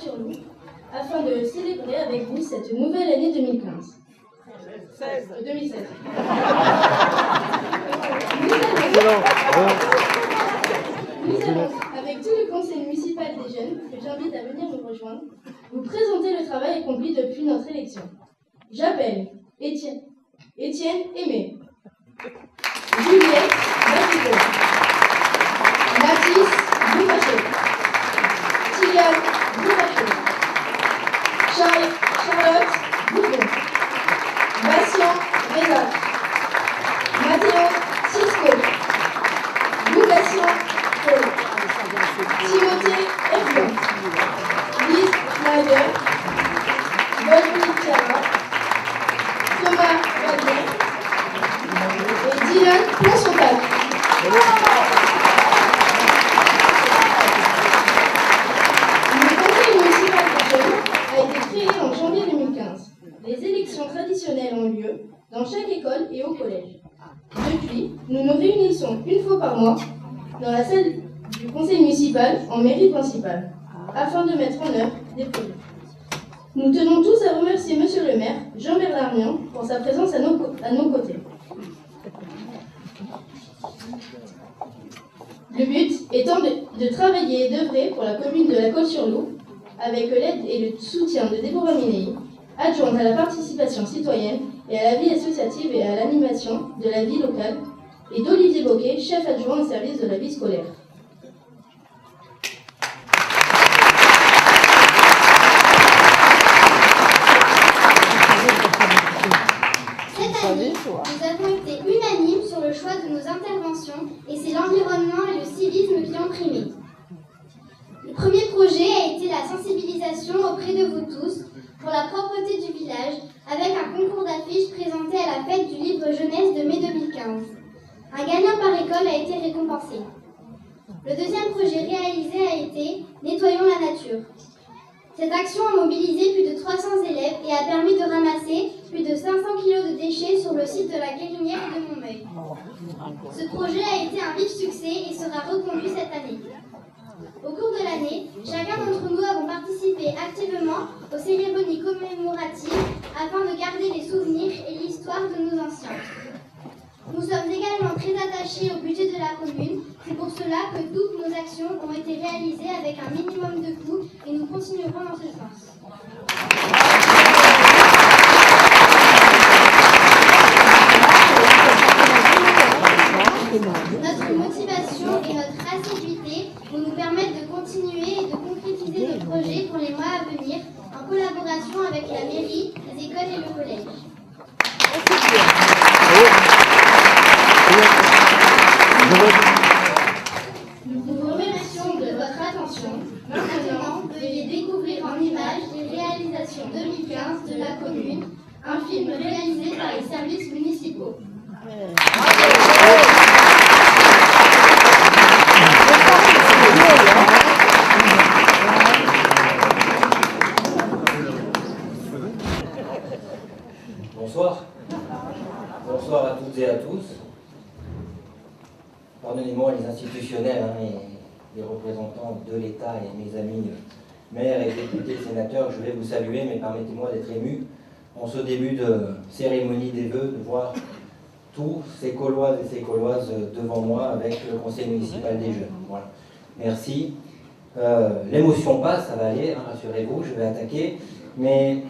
Col-sur-Loup afin de célébrer avec vous cette nouvelle année 2015. 2016. Nous allons, avec tout le conseil municipal des jeunes, que j'invite à venir nous rejoindre, vous présenter le travail accompli depuis notre élection. J'appelle Étienne Aimé, Juliette Baptiste, Mathis Boufaché, Kylian Boufaché, Charlotte Bouffon, Bastien Rézac, Mathéo Cisco, Lougatien Paul, Timothée Efron, Lise Schneider, Volvin Chiara, Thomas Wagner et Dylan Ponsontac. Le conseil municipal des jeunes a été créé en janvier 2015. Les élections traditionnelles ont lieu dans chaque école et au collège. Depuis, nous nous réunissons une fois par mois dans la salle du conseil municipal en mairie principale afin de mettre en œuvre des projets. Nous tenons tous à remercier Monsieur le maire, Jean-Bernard Mian, pour sa présence à nos côtés. Le but étant de travailler et d'œuvrer pour la commune de la Col-sur-Loup avec l'aide et le soutien de Déborah Minei, adjointe à la participation citoyenne et à la vie associative et à l'animation de la vie locale, et d'Olivier Boquet, chef adjoint au service de la vie scolaire. Cette année, nous avons été unanimes sur le choix de nos interventions et c'est l'environnement et le civisme qui ont primé. Le premier projet a été la sensibilisation auprès de vous tous pour la propreté du village avec un concours d'affiches présenté à la fête du livre jeunesse de mai 2015. Un gagnant par école a été récompensé. Le deuxième projet réalisé a été « Nettoyons la nature ». Cette action a mobilisé plus de 300 élèves et a permis de ramasser plus de 500 kg de déchets sur le site de la Guérinière et de Montmeuil. Ce projet a été un vif succès et sera reconduit cette année. Au cours de l'année, chacun d'entre nous avons participé activement aux cérémonies commémoratives afin de garder les souvenirs et l'histoire de nos anciens. Nous sommes également très attachés au budget de la commune. C'est pour cela que toutes nos actions ont été réalisées avec un minimum de coûts et nous continuerons dans ce sens. Notre motivation et notre assiduité vont nous permettre de continuer et de concrétiser nos projets pour les mois à venir en collaboration avec la mairie, les écoles et le collège. Nous vous remercions de votre attention. Maintenant, veuillez découvrir en images les réalisations 2015 de la commune, un film réalisé par les services municipaux. Bonsoir. Bonsoir à toutes et à tous. Pardonnez-moi les institutionnels et les représentants de l'État et mes amis maires et députés, sénateurs, je vais vous saluer, mais permettez-moi d'être ému en ce début de cérémonie des vœux, de voir tous ces Cauloises et ces Cauloises devant moi avec le conseil municipal des jeunes. Voilà. Merci. L'émotion passe, ça va aller, rassurez-vous, je vais attaquer, mais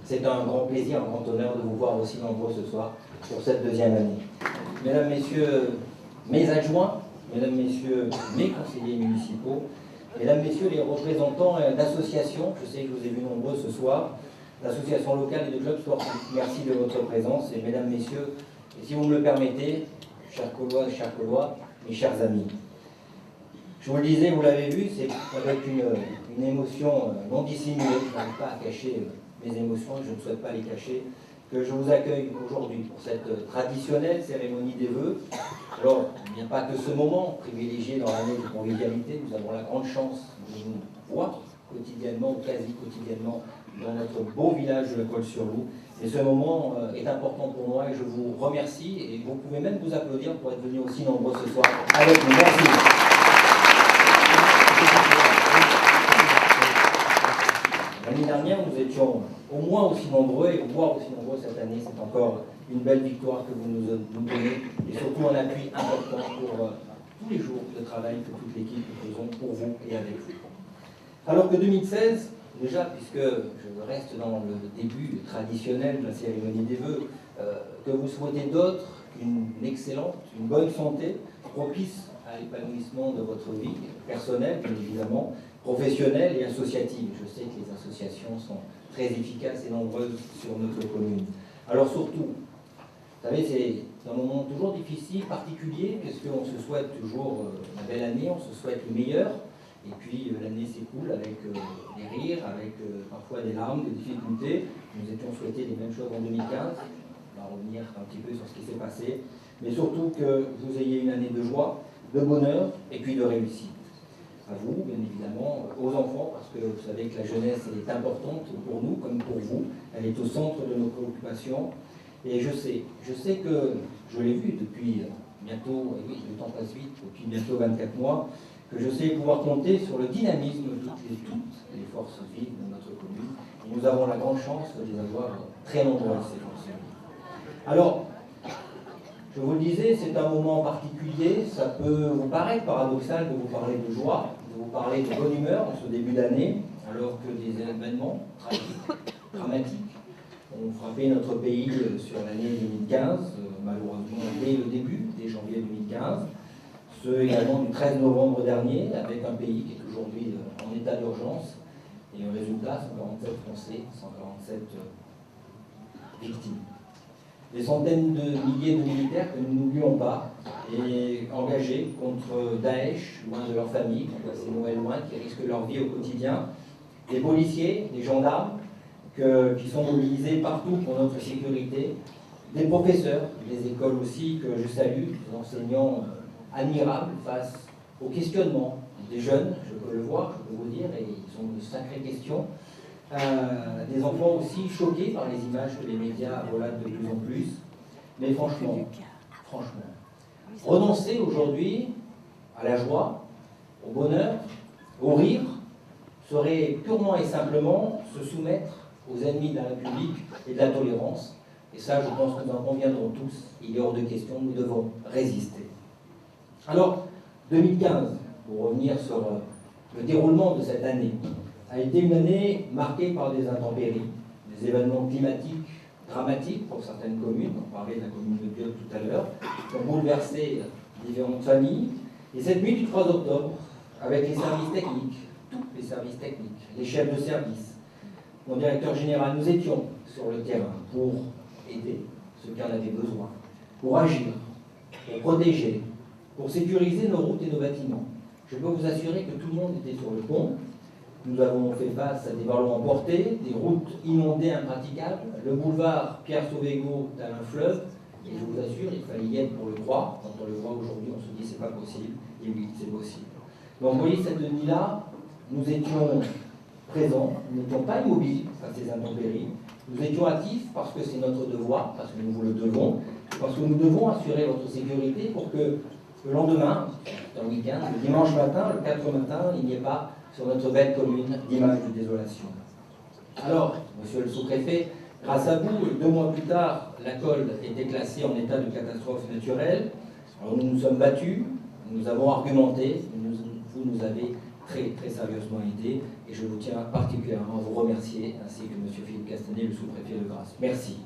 c'est un grand plaisir, un grand honneur de vous voir aussi nombreux ce soir pour cette deuxième année. Mesdames, Messieurs, mes adjoints, Mesdames, Messieurs, mes conseillers municipaux, Mesdames, Messieurs, les représentants d'associations, je sais que je vous ai vus nombreux ce soir, d'associations locales et de clubs sportifs, merci de votre présence. Et Mesdames, Messieurs, et si vous me le permettez, chers Cauloises, chers Caulois, mes chers amis, je vous le disais, vous l'avez vu, c'est avec une émotion non dissimulée, je n'arrive pas à cacher mes émotions, je ne souhaite pas les cacher, que je vous accueille aujourd'hui pour cette traditionnelle cérémonie des vœux. Alors, il n'y a pas que ce moment privilégié dans l'année de convivialité, nous avons la grande chance de nous voir quotidiennement ou quasi quotidiennement dans notre beau village de Col-sur-Loup. Et ce moment est important pour moi et je vous remercie et vous pouvez même vous applaudir pour être venus aussi nombreux ce soir avec nous. Merci. dernière, nous étions au moins aussi nombreux, et voire aussi nombreux cette année. C'est encore une belle victoire que vous nous donnez, et surtout un appui important pour tous les jours de travail que toute l'équipe nous faisons pour vous et avec vous. Alors que 2016, déjà, puisque je reste dans le début traditionnel de la cérémonie des vœux, que vous souhaitez d'autres une excellente, une bonne santé, propice à l'épanouissement de votre vie personnelle, bien évidemment, professionnelle et associative. Je sais que les associations sont très efficaces et nombreuses sur notre commune. Alors surtout, vous savez, c'est un moment toujours difficile, particulier, parce qu'on se souhaite toujours la belle année, on se souhaite le meilleur, et puis l'année s'écoule avec des rires, avec parfois des larmes, des difficultés. Nous étions souhaités les mêmes choses en 2015, on va revenir un petit peu sur ce qui s'est passé, mais surtout que vous ayez une année de joie, de bonheur, et puis de réussite. À vous, bien évidemment, aux enfants, parce que vous savez que la jeunesse elle est importante pour nous comme pour vous, elle est au centre de nos préoccupations. Et je sais que, je l'ai vu depuis bientôt, et oui, le temps passe vite, depuis bientôt 24 mois, que je sais pouvoir compter sur le dynamisme de toutes les forces vives de notre commune. Et nous avons la grande chance de les avoir très nombreuses, ces forces vives. Alors, je vous le disais, c'est un moment particulier, ça peut vous paraître paradoxal de vous parler de joie, de vous parler de bonne humeur en ce début d'année, alors que des événements tragiques, dramatiques, ont frappé notre pays sur l'année 2015, malheureusement dès le début, dès janvier 2015. Ceux également du 13 novembre dernier, avec un pays qui est aujourd'hui en état d'urgence. Et le résultat, 147 Français, 147 victimes. Des centaines de milliers de militaires que nous n'oublions pas, et engagés contre Daesh, loin de leur famille, contre ces Noël loin, qui risquent leur vie au quotidien. Des policiers, des gendarmes, qui sont mobilisés partout pour notre sécurité, des professeurs, des écoles aussi que je salue, des enseignants admirables face aux questionnements des jeunes, je peux le voir, je peux vous dire, et ils ont de sacrées questions, des enfants aussi choqués par les images que les médias relatent de plus en plus, mais franchement, renoncer aujourd'hui à la joie, au bonheur, au rire, serait purement et simplement se soumettre aux ennemis de la République et de la tolérance. Et ça, je pense que nous en conviendrons tous, il est hors de question, nous devons résister. Alors, 2015, pour revenir sur le déroulement de cette année, a été une année marquée par des intempéries, des événements climatiques dramatiques pour certaines communes, on parlait de la commune de Biot tout à l'heure, qui ont bouleversé différentes familles. Et cette nuit du 3 octobre, avec les services techniques, tous les services techniques, les chefs de service, mon directeur général, nous étions sur le terrain pour aider ceux qui en avaient besoin, pour agir, pour protéger, pour sécuriser nos routes et nos bâtiments. Je peux vous assurer que tout le monde était sur le pont. Nous avons fait face à des ballons emportés, des routes inondées impraticables, le boulevard Pierre-Sauvégot tel un fleuve, et je vous assure, il fallait y être pour le croire. Quand on le voit aujourd'hui, on se dit c'est pas possible, et oui, c'est possible. Donc vous voyez, cette nuit-là, nous étions présents, nous n'étions pas immobiles face à ces intempéries, nous étions actifs parce que c'est notre devoir, parce que nous vous le devons, parce que nous devons assurer votre sécurité pour que le lendemain, dans le week-end, le dimanche matin, le 4 matin, il n'y ait pas sur notre belle commune d'image de désolation. Alors, monsieur le sous-préfet, grâce à vous, 2 mois plus tard, la Colle était classée en état de catastrophe naturelle. Alors nous nous sommes battus, nous avons argumenté, vous nous avez très, très sérieusement aidés, et je vous tiens particulièrement à vous remercier, ainsi que monsieur Philippe Castanet, le sous-préfet de Grasse. Merci.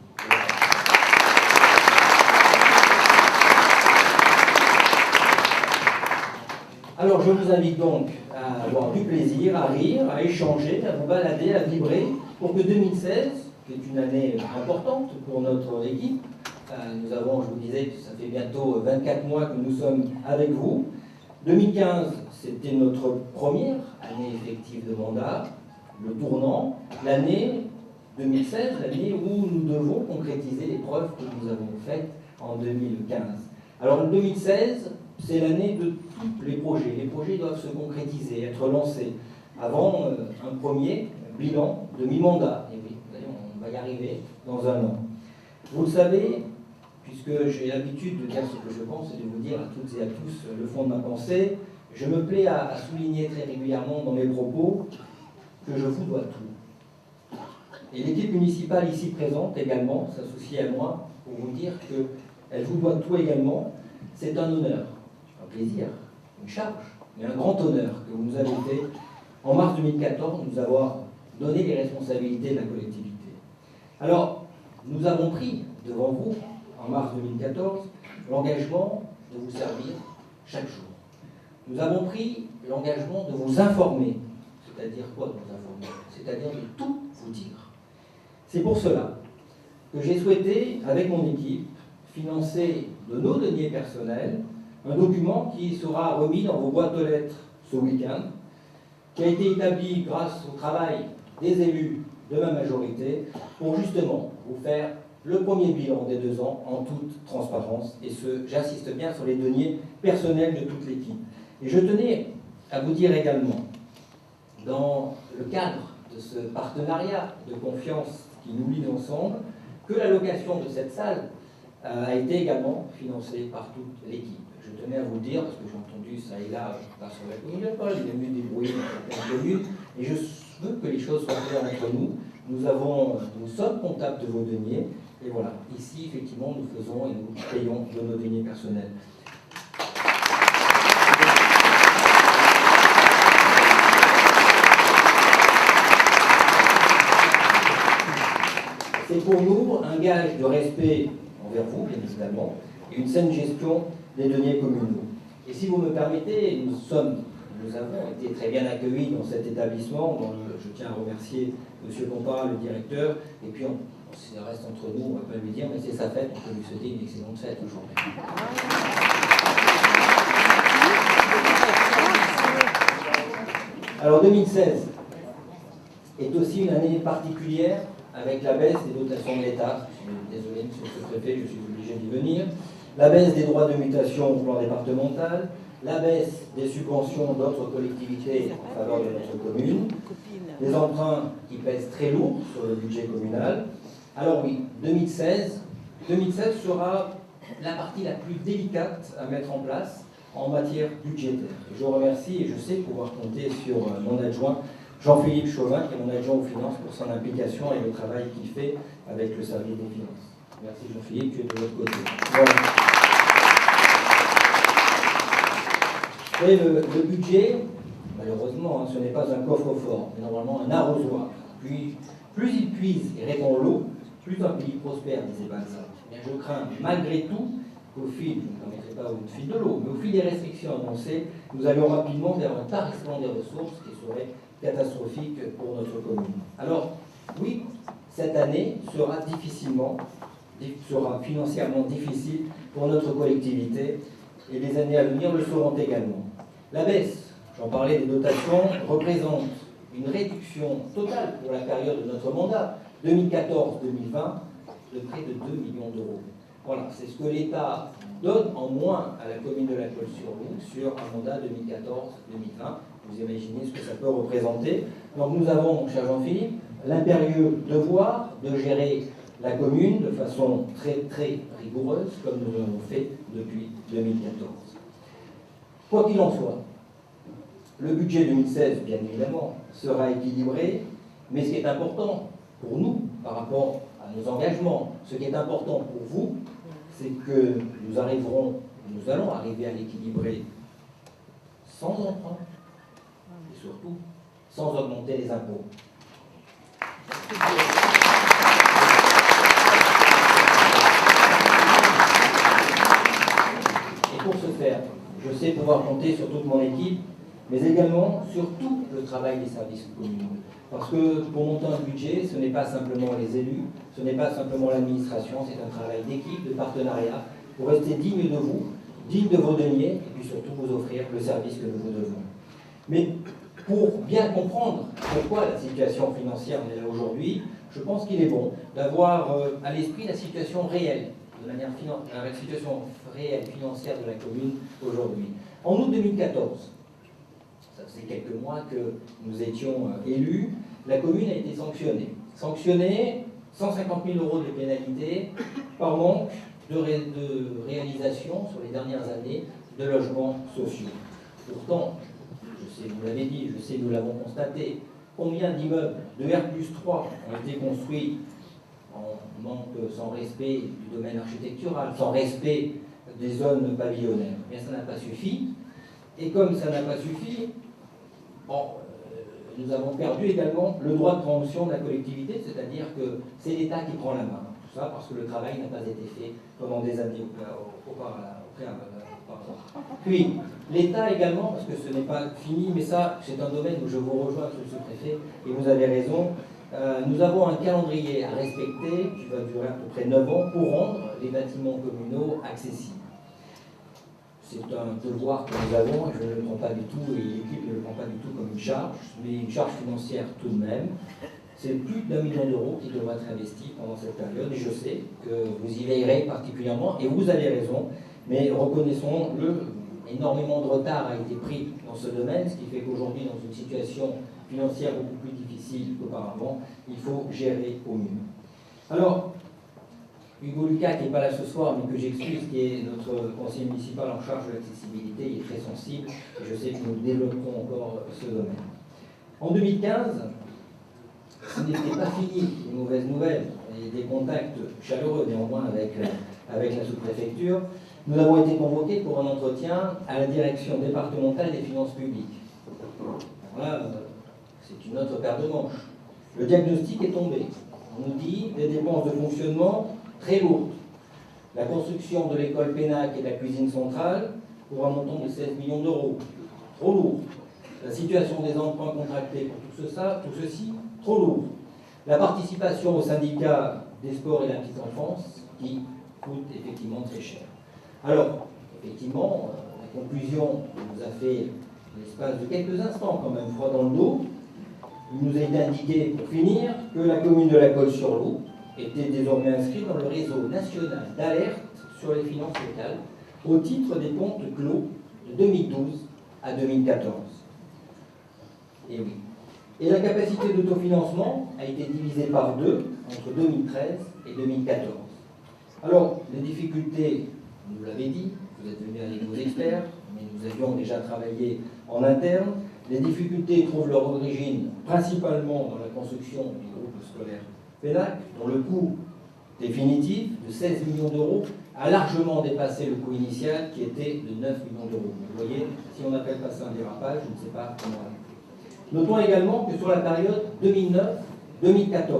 Alors je vous invite donc à avoir du plaisir, à rire, à échanger, à vous balader, à vibrer, pour que 2016, qui est une année importante pour notre équipe, nous avons, je vous disais, que ça fait bientôt 24 mois que nous sommes avec vous. 2015, c'était notre première année effective de mandat, le tournant, l'année 2016, l'année où nous devons concrétiser les preuves que nous avons faites en 2015. Alors 2016, c'est l'année de tous les projets. Les projets doivent se concrétiser, être lancés avant un premier bilan de mi-mandat. Et oui, on va y arriver dans un an. Vous le savez, puisque j'ai l'habitude de dire ce que je pense et de vous dire à toutes et à tous le fond de ma pensée, je me plais à souligner très régulièrement dans mes propos que je vous dois tout. Et l'équipe municipale ici présente également s'associe à moi pour vous dire qu'elle vous doit tout également. C'est un honneur, un plaisir, une charge, mais un grand honneur que vous nous avez fait en mars 2014, nous avoir donné les responsabilités de la collectivité. Alors, nous avons pris devant vous, en mars 2014, l'engagement de vous servir chaque jour. Nous avons pris l'engagement de vous informer. C'est-à-dire quoi de vous informer? C'est-à-dire de tout vous dire. C'est pour cela que j'ai souhaité, avec mon équipe, financer de nos deniers personnels un document qui sera remis dans vos boîtes aux lettres ce week-end, qui a été établi grâce au travail des élus de ma majorité pour justement vous faire le premier bilan des 2 ans en toute transparence, et j'insiste bien sur les deniers personnels de toute l'équipe. Et je tenais à vous dire également, dans le cadre de ce partenariat de confiance qui nous lie ensemble, que la location de cette salle a été également financée par toute l'équipe. Je tenais à vous le dire, parce que j'ai entendu ça et là, pas sur la commune, il y a eu des bruits dans certaines communes, et je veux que les choses soient claires entre nous. Nous sommes comptables de vos deniers, et voilà, ici, effectivement, nous faisons et nous payons de nos deniers personnels. C'est pour nous un gage de respect envers vous, bien évidemment, et une saine gestion des deniers communaux. Et si vous me permettez, nous avons été très bien accueillis dans cet établissement, je tiens à remercier M. Compa, le directeur, et puis ça reste entre nous, on ne va pas lui dire, mais c'est sa fête, on peut lui souhaiter une excellente fête aujourd'hui. Alors 2016 est aussi une année particulière avec la baisse des dotations de l'État. Désolé, monsieur le sous-préfet, je suis obligé d'y venir. La baisse des droits de mutation au plan départemental, la baisse des subventions d'autres collectivités en faveur de notre commune, des emprunts qui pèsent très lourd sur le budget communal. Alors oui, 2016 sera la partie la plus délicate à mettre en place en matière budgétaire. Je remercie et je sais pouvoir compter sur mon adjoint Jean-Philippe Chauvin, qui est mon adjoint aux finances, pour son implication et le travail qu'il fait avec le service des finances. Merci Jean-Philippe, tu es de l'autre côté. Voilà. Et le budget, malheureusement, ce n'est pas un coffre-fort, mais normalement un arrosoir. Puis, plus il puise et répand l'eau, plus un pays prospère, disait Balzac. Mais je crains, malgré tout, qu'au fil, je ne mettrai pas au fil de l'eau, mais au fil des restrictions annoncées, nous allions rapidement vers un tarissement des ressources qui serait catastrophique pour notre commune. Alors, oui, cette année sera financièrement difficile pour notre collectivité, et les années à venir le seront également. La baisse, j'en parlais, des dotations, représente une réduction totale pour la période de notre mandat, 2014-2020, de près de 2 millions d'euros. Voilà, c'est ce que l'État donne en moins à la commune de La Colle-sur-Loup sur un mandat 2014-2020. Vous imaginez ce que ça peut représenter. Donc nous avons, cher Jean-Philippe, l'impérieux devoir de gérer la commune de façon très très rigoureuse, comme nous l'avons fait depuis 2014. Quoi qu'il en soit, le budget 2016, bien évidemment, sera équilibré, mais ce qui est important pour nous, par rapport à nos engagements, ce qui est important pour vous, c'est que nous allons arriver à l'équilibrer sans emprunt, et surtout sans augmenter les impôts. Et pour ce faire, je sais pouvoir compter sur toute mon équipe, mais également sur tout le travail des services communaux. Parce que pour monter un budget, ce n'est pas simplement les élus, ce n'est pas simplement l'administration, c'est un travail d'équipe, de partenariat, pour rester digne de vous, digne de vos deniers, et puis surtout vous offrir le service que nous vous devons. Mais pour bien comprendre pourquoi la situation financière est là aujourd'hui, je pense qu'il est bon d'avoir à l'esprit la situation réelle, la situation réelle financière de la commune aujourd'hui. En août 2014, ça faisait quelques mois que nous étions élus, la commune a été sanctionnée. Sanctionnée, 150 000 € de pénalité par manque de réalisation sur les dernières années de logements sociaux. Pourtant, je sais, vous l'avez dit, je sais, nous l'avons constaté, combien d'immeubles de R+3 ont été construits en manque, sans respect du domaine architectural, sans respect des zones pavillonnaires. Mais ça n'a pas suffi. Et comme ça n'a pas suffi, nous avons perdu également le droit de préemption de la collectivité, c'est-à-dire que c'est l'État qui prend la main. Tout ça parce que le travail n'a pas été fait pendant des années auparavant. Puis, l'État également, parce que ce n'est pas fini, mais ça, c'est un domaine où je vous rejoins, monsieur le sous-préfet, et vous avez raison. Nous avons un calendrier à respecter qui va durer à peu près 9 ans pour rendre les bâtiments communaux accessibles. C'est un devoir que nous avons, et je ne le prends pas du tout, et l'équipe ne le prend pas du tout comme une charge, mais une charge financière tout de même. C'est plus d'1 million d'euros qui devra être investi pendant cette période, et je sais que vous y veillerez particulièrement, et vous avez raison, mais reconnaissons-le, énormément de retard a été pris dans ce domaine, ce qui fait qu'aujourd'hui, dans une situation financière beaucoup plus difficile qu'auparavant, il faut gérer au mieux. Alors, Hugo Lucas, qui n'est pas là ce soir, mais que j'excuse, qui est notre conseiller municipal en charge de l'accessibilité, il est très sensible, et je sais que nous développerons encore ce domaine. En 2015, ce n'était pas fini, les mauvaises nouvelles, et des contacts chaleureux néanmoins avec la sous-préfecture. Nous avons été convoqués pour un entretien à la direction départementale des finances publiques. Alors là, c'est une autre paire de manches. Le diagnostic est tombé. On nous dit des dépenses de fonctionnement très lourdes. La construction de l'école Pénac et de la cuisine centrale pour un montant de 16 millions d'euros. Trop lourd. La situation des emprunts contractés pour tout ceci, trop lourd. La participation au syndicat des sports et de la petite enfance qui coûte effectivement très cher. Alors, effectivement, la conclusion nous a fait l'espace de quelques instants quand même froid dans le dos. Il nous a été indiqué, pour finir, que la commune de La Colle-sur-Loup était désormais inscrite dans le réseau national d'alerte sur les finances locales au titre des comptes clos de 2012 à 2014. Et oui. Et la capacité d'autofinancement a été divisée par 2 entre 2013 et 2014. Alors, les difficultés, vous l'avez dit, vous êtes venus avec vos experts, mais nous avions déjà travaillé en interne. Les difficultés trouvent leur origine principalement dans la construction du groupe scolaire Pénac, dont le coût définitif de 16 millions d'euros a largement dépassé le coût initial qui était de 9 millions d'euros. Vous voyez, si on appelle pas ça un dérapage, je ne sais pas comment arrêter. Notons également que sur la période 2009-2014,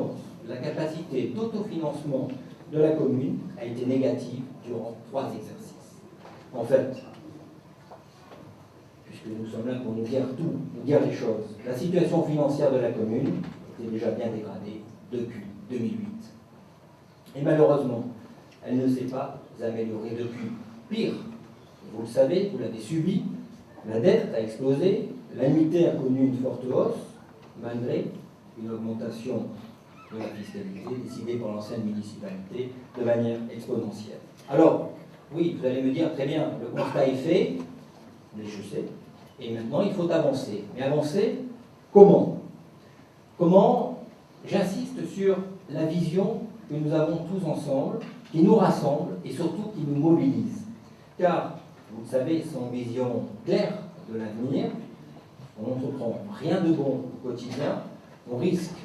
la capacité d'autofinancement de la commune a été négative durant 3 exercices. En fait, puisque nous sommes là pour nous dire tout, nous dire les choses, la situation financière de la commune était déjà bien dégradée depuis 2008. Et malheureusement, elle ne s'est pas améliorée depuis. Pire, vous le savez, vous l'avez subi, la dette a explosé, l'annuité a connu une forte hausse, malgré une augmentation de la fiscalité décidée par l'ancienne municipalité de manière exponentielle. Alors, oui, vous allez me dire, très bien, le constat est fait, mais je sais, et maintenant il faut avancer. Mais avancer, comment? Comment? J'insiste sur la vision que nous avons tous ensemble, qui nous rassemble et surtout qui nous mobilise. Car, vous le savez, sans vision claire de l'avenir, on n'entreprend rien de bon au quotidien, on risque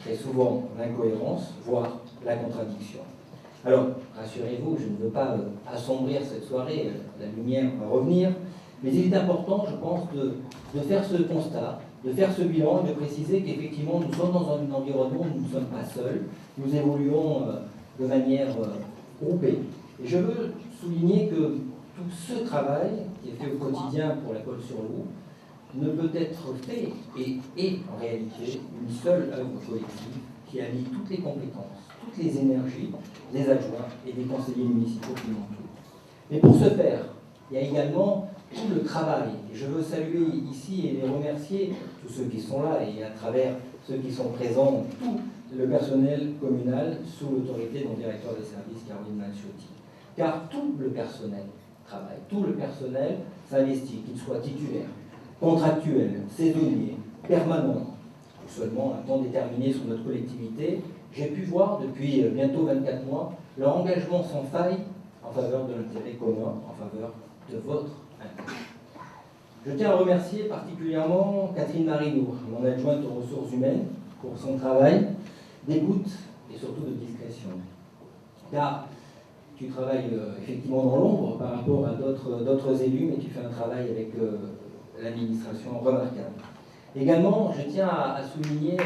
très souvent l'incohérence, voire la contradiction. Alors, rassurez-vous, je ne veux pas assombrir cette soirée, la lumière va revenir, mais il est important, je pense, de faire ce constat, de faire ce bilan et de préciser qu'effectivement, nous sommes dans un environnement où nous ne sommes pas seuls, nous évoluons de manière groupée. Et je veux souligner que tout ce travail qui est fait au quotidien pour la Colle-sur-Loup ne peut être fait et est en réalité une seule œuvre collective qui allie toutes les compétences, toutes les énergies des adjoints et des conseillers municipaux qui m'entourent. Mais pour ce faire, il y a également tout le travail. Et je veux saluer ici et les remercier, tous ceux qui sont là et à travers ceux qui sont présents, tout le personnel communal sous l'autorité de mon directeur des services, Caroline Manciotti. Car tout le personnel travaille, tout le personnel s'investit, qu'il soit titulaire, contractuel, saisonnier, permanent, ou seulement un temps déterminé sur notre collectivité. J'ai pu voir depuis bientôt 24 mois leur engagement sans faille en faveur de l'intérêt commun, en faveur de votre intérêt. Je tiens à remercier particulièrement Catherine Marinour, mon adjointe aux ressources humaines, pour son travail d'écoute et surtout de discrétion. Car tu travailles effectivement dans l'ombre par rapport à d'autres élus, mais tu fais un travail avec l'administration remarquable. Également, je tiens à souligner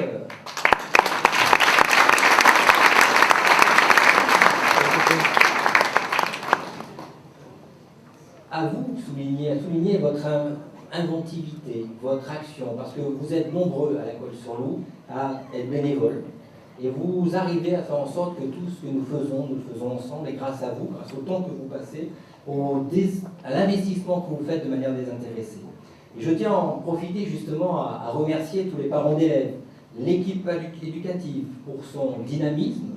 à souligner votre inventivité, votre action, parce que vous êtes nombreux à la Colle-sur-Loup à être bénévoles. Et vous arrivez à faire en sorte que tout ce que nous le faisons ensemble, et grâce à vous, grâce au temps que vous passez, à l'investissement que vous faites de manière désintéressée. Et je tiens à en profiter justement à remercier tous les parents d'élèves, l'équipe éducative pour son dynamisme,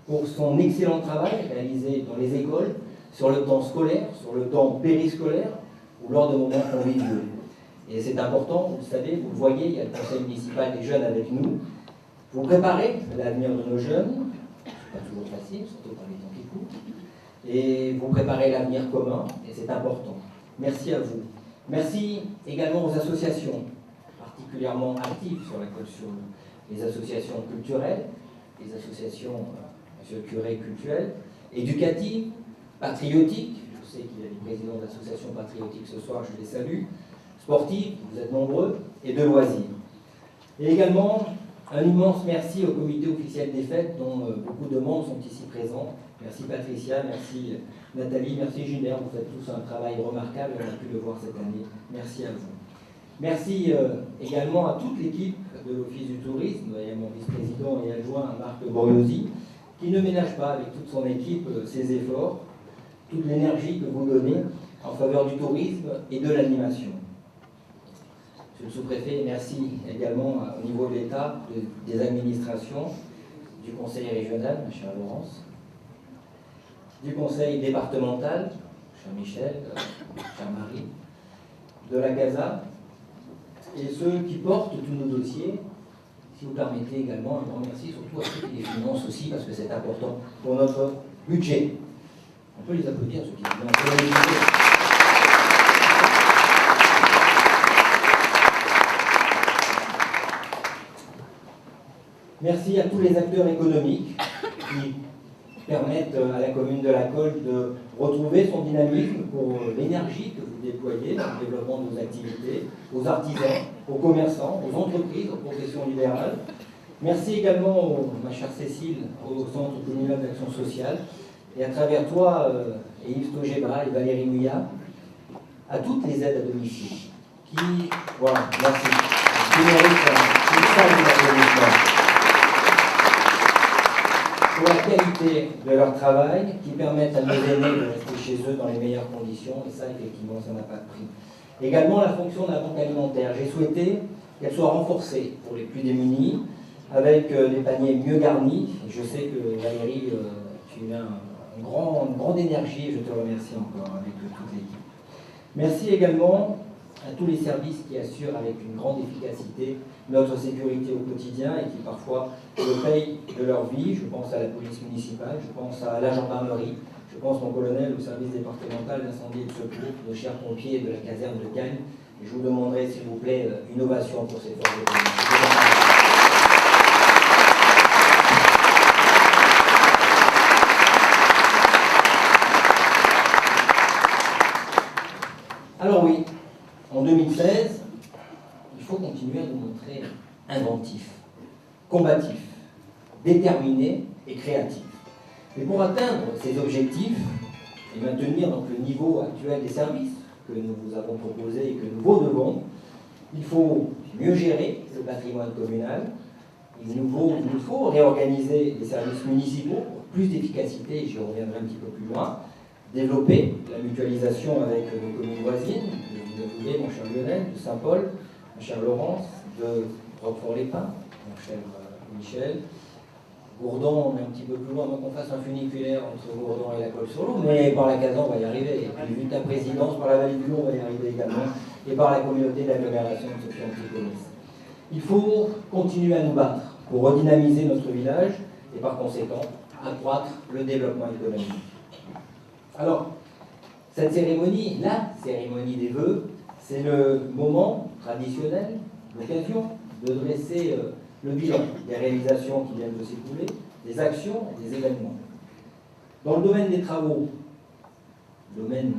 pour son excellent travail réalisé dans les écoles, sur le temps scolaire, sur le temps périscolaire, ou lors de moments conviviaux. Et c'est important, vous le savez, vous le voyez, il y a le conseil municipal des jeunes avec nous. Vous préparez l'avenir de nos jeunes, c'est pas toujours facile, surtout par les temps qui courent, et vous préparez l'avenir commun, et c'est important. Merci à vous. Merci également aux associations, particulièrement actives sur la Colle-sur-Loup, les associations culturelles, les associations, monsieur le curé, culturelles, éducatives, patriotiques, je sais qu'il y a des présidents d'associations patriotiques ce soir, je les salue, sportives, vous êtes nombreux, et de loisirs. Et également, un immense merci au comité officiel des fêtes, dont beaucoup de membres sont ici présents. Merci Patricia, merci Nathalie, merci Gilbert, vous faites tous un travail remarquable, on a pu le voir cette année. Merci à vous. Merci également à toute l'équipe de l'Office du tourisme, et à mon vice-président et adjoint Marc Boriosi, qui ne ménage pas avec toute son équipe ses efforts, toute l'énergie que vous donnez en faveur du tourisme et de l'animation. Monsieur le sous-préfet, merci également au niveau de l'État, des administrations, du conseil régional, ma chère Laurence, du conseil départemental, cher Michel, cher Marie, de la CASA, et ceux qui portent tous nos dossiers. Si vous permettez également un grand merci, surtout à ceux qui les financent aussi, parce que c'est important pour notre budget. On peut les applaudir, ceux qui financent. Merci à tous les acteurs économiques qui permettent à la commune de la Colle de retrouver son dynamisme pour l'énergie que vous déployez dans le développement de nos activités, aux artisans, aux commerçants, aux entreprises, aux professions libérales. Merci également, ma chère Cécile, au Centre communal d'action sociale, et à travers toi, et Yves Togebra et Valérie Mouillat, à toutes les aides à domicile qui, voilà, merci, qui méritent une salle d'applaudissements pour la qualité de leur travail, qui permettent à nos aînés de rester chez eux dans les meilleures conditions, et ça, effectivement, ça n'a pas de prix. Également, la fonction de la banque alimentaire. J'ai souhaité qu'elle soit renforcée pour les plus démunis, avec des paniers mieux garnis. Je sais que Valérie, tu as une grande énergie, et je te remercie encore avec toute l'équipe. Merci également à tous les services qui assurent avec une grande efficacité notre sécurité au quotidien et qui parfois le payent de leur vie. Je pense à la police municipale, je pense à la gendarmerie, je pense, mon colonel, au service départemental d'incendie et de secours, nos chers pompiers de la caserne de Cagnes. Et je vous demanderai, s'il vous plaît, une ovation pour ces forces de police. Alors oui, en 2016, il faut continuer à nous montrer inventif, combatif, déterminé et créatif. Mais pour atteindre ces objectifs et maintenir donc le niveau actuel des services que nous vous avons proposés et que nous vous devons, il faut mieux gérer le patrimoine communal, il nous faut réorganiser les services municipaux pour plus d'efficacité, et j'y reviendrai un petit peu plus loin, développer la mutualisation avec nos communes voisines, de Villeneuve, mon cher Lionel, de Saint-Paul, ma chère Laurence, de Roquefort-les-Pins, mon cher Michel. Gourdon, on est un petit peu plus loin, avant qu'on fasse un funiculaire entre Gourdon et la Colle-sur-Loup, mais par la Casan, on va y arriver. Et puis, vu ta présidence, par la Vallée du Loup, on va y arriver également, et par la communauté d'agglomération de Sophie Antipolis. Il faut continuer à nous battre pour redynamiser notre village et par conséquent accroître le développement économique. Alors, cette cérémonie, la cérémonie des vœux, C'est le moment traditionnel, l'occasion de dresser le bilan des réalisations qui viennent de s'écouler, des actions et des événements. Dans le domaine des travaux, domaine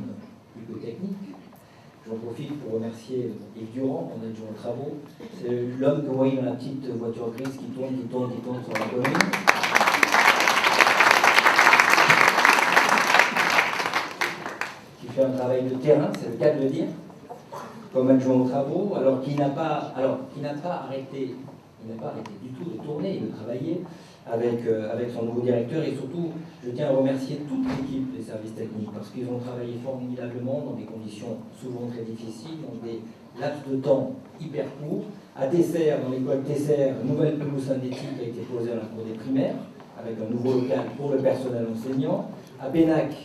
plus que technique, j'en profite pour remercier Yves Durand, mon adjoint aux travaux. C'est l'homme que vous voyez dans la petite voiture grise qui tourne sur la commune. Qui fait un travail de terrain, c'est le cas de le dire, comme adjoint aux travaux, alors qui n'a pas arrêté du tout de tourner et de travailler avec son nouveau directeur. Et surtout, je tiens à remercier toute l'équipe des services techniques parce qu'ils ont travaillé formidablement dans des conditions souvent très difficiles, dans des laps de temps hyper courts. À Tesser, dans l'école Tesser, une nouvelle pelouse synthétique a été posée à la cour des primaires avec un nouveau local pour le personnel enseignant. À Pénac,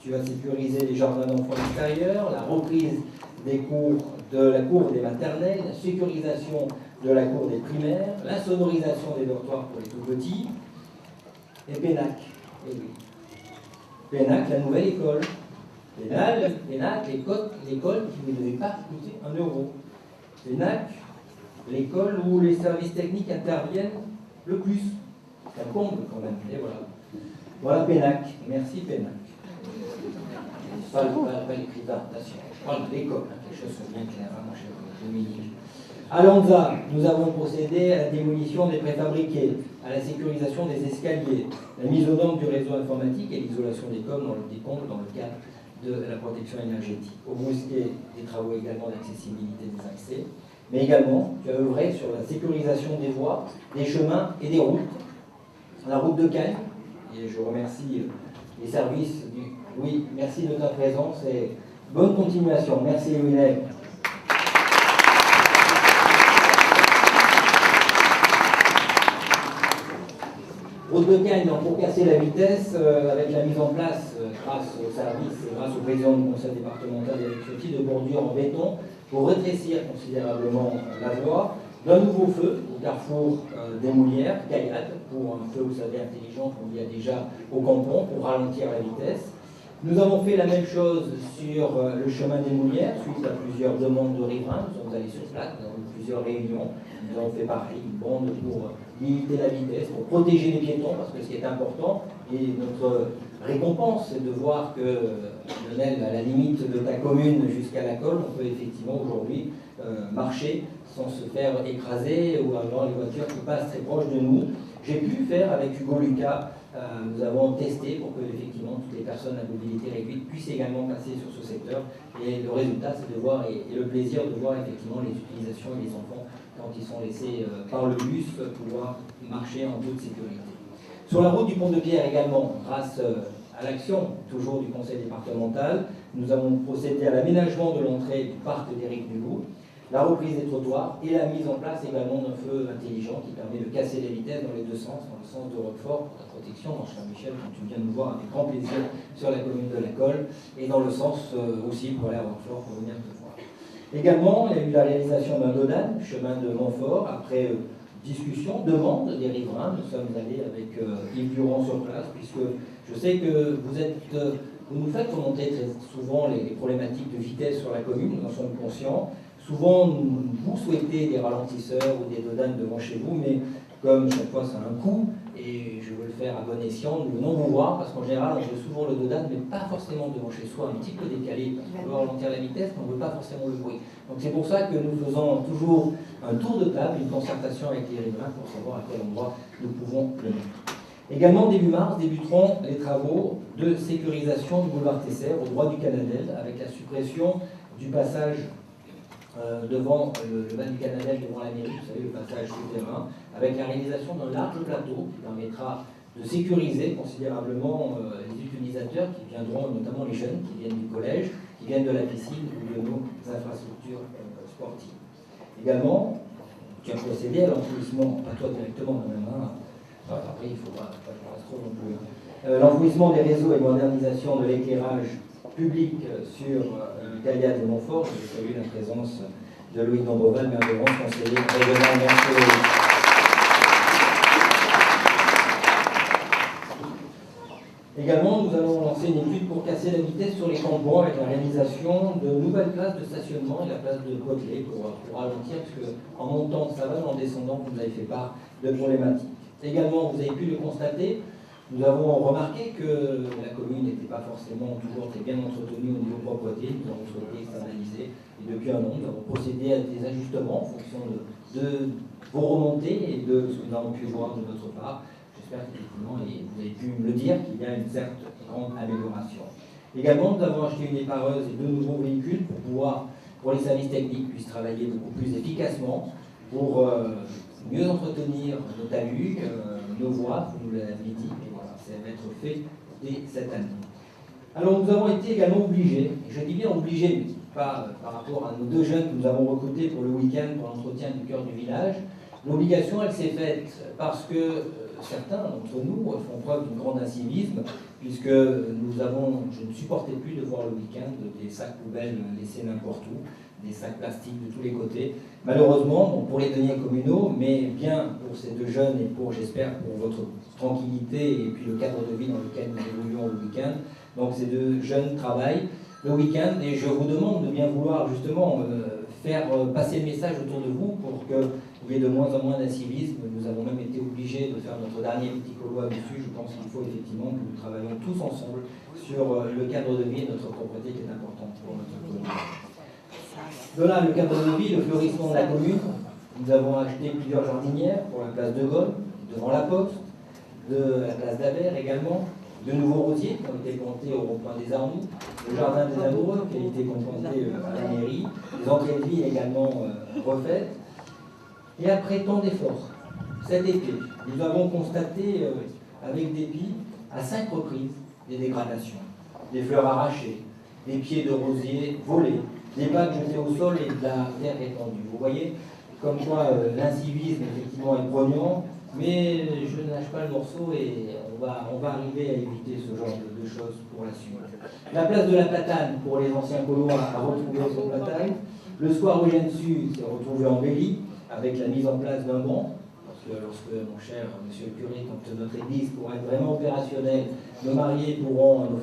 tu vas sécuriser les jardins d'enfants extérieurs, la reprise des cours de la cour des maternelles, la sécurisation de la cour des primaires, la sonorisation des dortoirs pour les tout petits, et Pénac. Et oui. Pénac, la nouvelle école. Pénac, l'école qui ne devait pas coûter 1 euro. Pénac, l'école où les services techniques interviennent le plus. C'est un comble quand même. Et voilà. Voilà Pénac. Merci Pénac. Pas l'écrivain, attention. Je parle de l'école, hein, quelque chose de bien clair, hein, mon cher Dominique. À Lanza, nous avons procédé à la démolition des préfabriqués, à la sécurisation des escaliers, la mise aux normes du réseau informatique et l'isolation des coms dans le cadre de la protection énergétique. Au Brusquet, des travaux également d'accessibilité des accès, mais également, tu as œuvré sur la sécurisation des voies, des chemins et des routes. La route de Cannes, et je remercie les services du... Oui, merci de ta présence et bonne continuation. Merci Louis. Route de Cannes, pour casser la vitesse, avec la mise en place, grâce au service et grâce au président du conseil départemental d'électricité, de bordures en béton, pour rétrécir considérablement la voie, d'un nouveau feu au carrefour des Moulières, Gaillade, pour un feu, vous savez, intelligent qu'on y a déjà au Campon, pour ralentir la vitesse. Nous avons fait la même chose sur le chemin des Moulières, suite à plusieurs demandes de riverains. Nous sommes allés sur place, nous avons eu plusieurs réunions. Nous avons fait pareil, une bande pour limiter la vitesse, pour protéger les piétons, parce que ce qui est important, et notre récompense, c'est de voir que, Lionel, à la limite de ta commune jusqu'à la colle, on peut effectivement aujourd'hui marcher sans se faire écraser ou avoir les voitures qui passent très proches de nous. J'ai pu faire avec Hugo Lucas, nous avons testé pour que effectivement toutes les personnes à mobilité réduite puissent également passer sur ce secteur. Et le résultat, c'est de voir, et le plaisir de voir effectivement les utilisations et les enfants quand ils sont laissés par le bus pouvoir marcher en toute sécurité. Sur la route du Pont de Pierre également, grâce à l'action toujours du conseil départemental, nous avons procédé à l'aménagement de l'entrée du parc d'Éric Dubout, la reprise des trottoirs et la mise en place également d'un feu intelligent qui permet de casser les vitesses dans les deux sens, dans le sens de Roquefort pour la protection, dans Saint-Michel, quand tu viens nous voir avec grand plaisir sur la commune de la Colle, et dans le sens aussi pour aller à Roquefort pour venir te voir. Également, il y a eu la réalisation d'un dodan, chemin de Montfort, après discussion, demande des riverains. Nous sommes allés avec Yves Durand sur place, puisque je sais que vous nous faites remonter très souvent les problématiques de vitesse sur la commune, nous en sommes conscients. Souvent, vous souhaitez des ralentisseurs ou des dodanes devant chez vous, mais comme chaque fois ça a un coût, et je veux le faire à bon escient, nous venons vous voir, parce qu'en général, on veut souvent le dodane, mais pas forcément devant chez soi, un petit peu décalé, parce qu'on veut ralentir la vitesse, mais on ne veut pas forcément le bruit. Donc c'est pour ça que nous faisons toujours un tour de table, une concertation avec les riverains, pour savoir à quel endroit nous pouvons le mettre. Également, début mars, débuteront les travaux de sécurisation du boulevard Tesser, au droit du Canadel, avec la suppression du passage devant le bas du Canadel, devant la mairie, vous savez, le passage souterrain, avec la réalisation d'un large plateau qui permettra de sécuriser considérablement les utilisateurs qui viendront, notamment les jeunes qui viennent du collège, qui viennent de la piscine ou de nos infrastructures sportives. Également, tu as procédé à l'enfouissement, pas toi directement quand même, hein. Après il ne faudra pas que je reste trop non plus. L'enfouissement des réseaux et modernisation de l'éclairage public sur Gaillade et Montfort. Je salue la présence de Louis Dombreval, maire de Vence, conseiller régional. Merci. Également, nous allons lancé une étude pour casser la vitesse sur les tampons avec la réalisation de nouvelles places de stationnement et la place de Potelé pour ralentir, parce qu'en montant ça va, en descendant, vous avez fait part de problématiques. Également, vous avez pu le constater, nous avons remarqué que la commune n'était pas forcément toujours très bien entretenue au niveau propreté. Nous avons souhaité externaliser et depuis un an, nous avons procédé à des ajustements en fonction de vos remontées et de ce que nous avons pu voir de notre part. J'espère qu'effectivement, et vous avez pu me le dire, qu'il y a une certaine grande amélioration. Également, nous avons acheté une épareuse et 2 nouveaux véhicules pour les services techniques puissent travailler beaucoup plus efficacement, pour mieux entretenir nos talus, nos voies, vous l'avez dit, et voilà, ça va être fait dès cette année. Alors nous avons été également obligés, et je dis bien obligés, mais pas par rapport à nos 2 jeunes que nous avons recrutés pour le week-end pour l'entretien du cœur du village. L'obligation, elle s'est faite parce que certains d'entre nous font preuve d'un grand incivisme, puisque je ne supportais plus de voir le week-end des sacs poubelles laissés n'importe où, des sacs plastiques de tous les côtés. Malheureusement, bon, pour les deniers communaux, mais bien pour ces 2 jeunes et pour, j'espère, pour votre tranquillité et puis le cadre de vie dans lequel nous évoluons le week-end. Donc ces 2 jeunes travaillent le week-end et je vous demande de bien vouloir justement faire passer le message autour de vous pour qu'il y ait de moins en moins d'incivisme. Nous avons même été obligés de faire notre dernier petit colo dessus. Je pense qu'il faut effectivement que nous travaillions tous ensemble sur le cadre de vie et notre propreté qui est importante pour notre commune. De là, le cadre de vie, le fleurissement de la commune. Nous avons acheté plusieurs jardinières pour la place de Gaulle, devant la poste, de la place d'Avers également, de nouveaux rosiers qui ont été plantés au rond-point des Arnoux, le jardin des amoureux qui a été complanté à la mairie, les entrées de ville également refaites. Et après tant d'efforts, cet été, nous avons constaté avec dépit à 5 reprises des dégradations, des fleurs arrachées, des pieds de rosiers volés, des bacs jetés au sol et de la terre étendue. Vous voyez, comme quoi l'incivisme effectivement est poignant, mais je ne lâche pas le morceau et on va arriver à éviter ce genre de choses pour la suite. La place de la Platane pour les anciens colos a retrouvé son Platane. Le square Eugène Sud s'est retrouvé embelli avec la mise en place d'un banc. Parce que lorsque, mon cher monsieur le curé, quand notre église pourra être vraiment opérationnelle, nos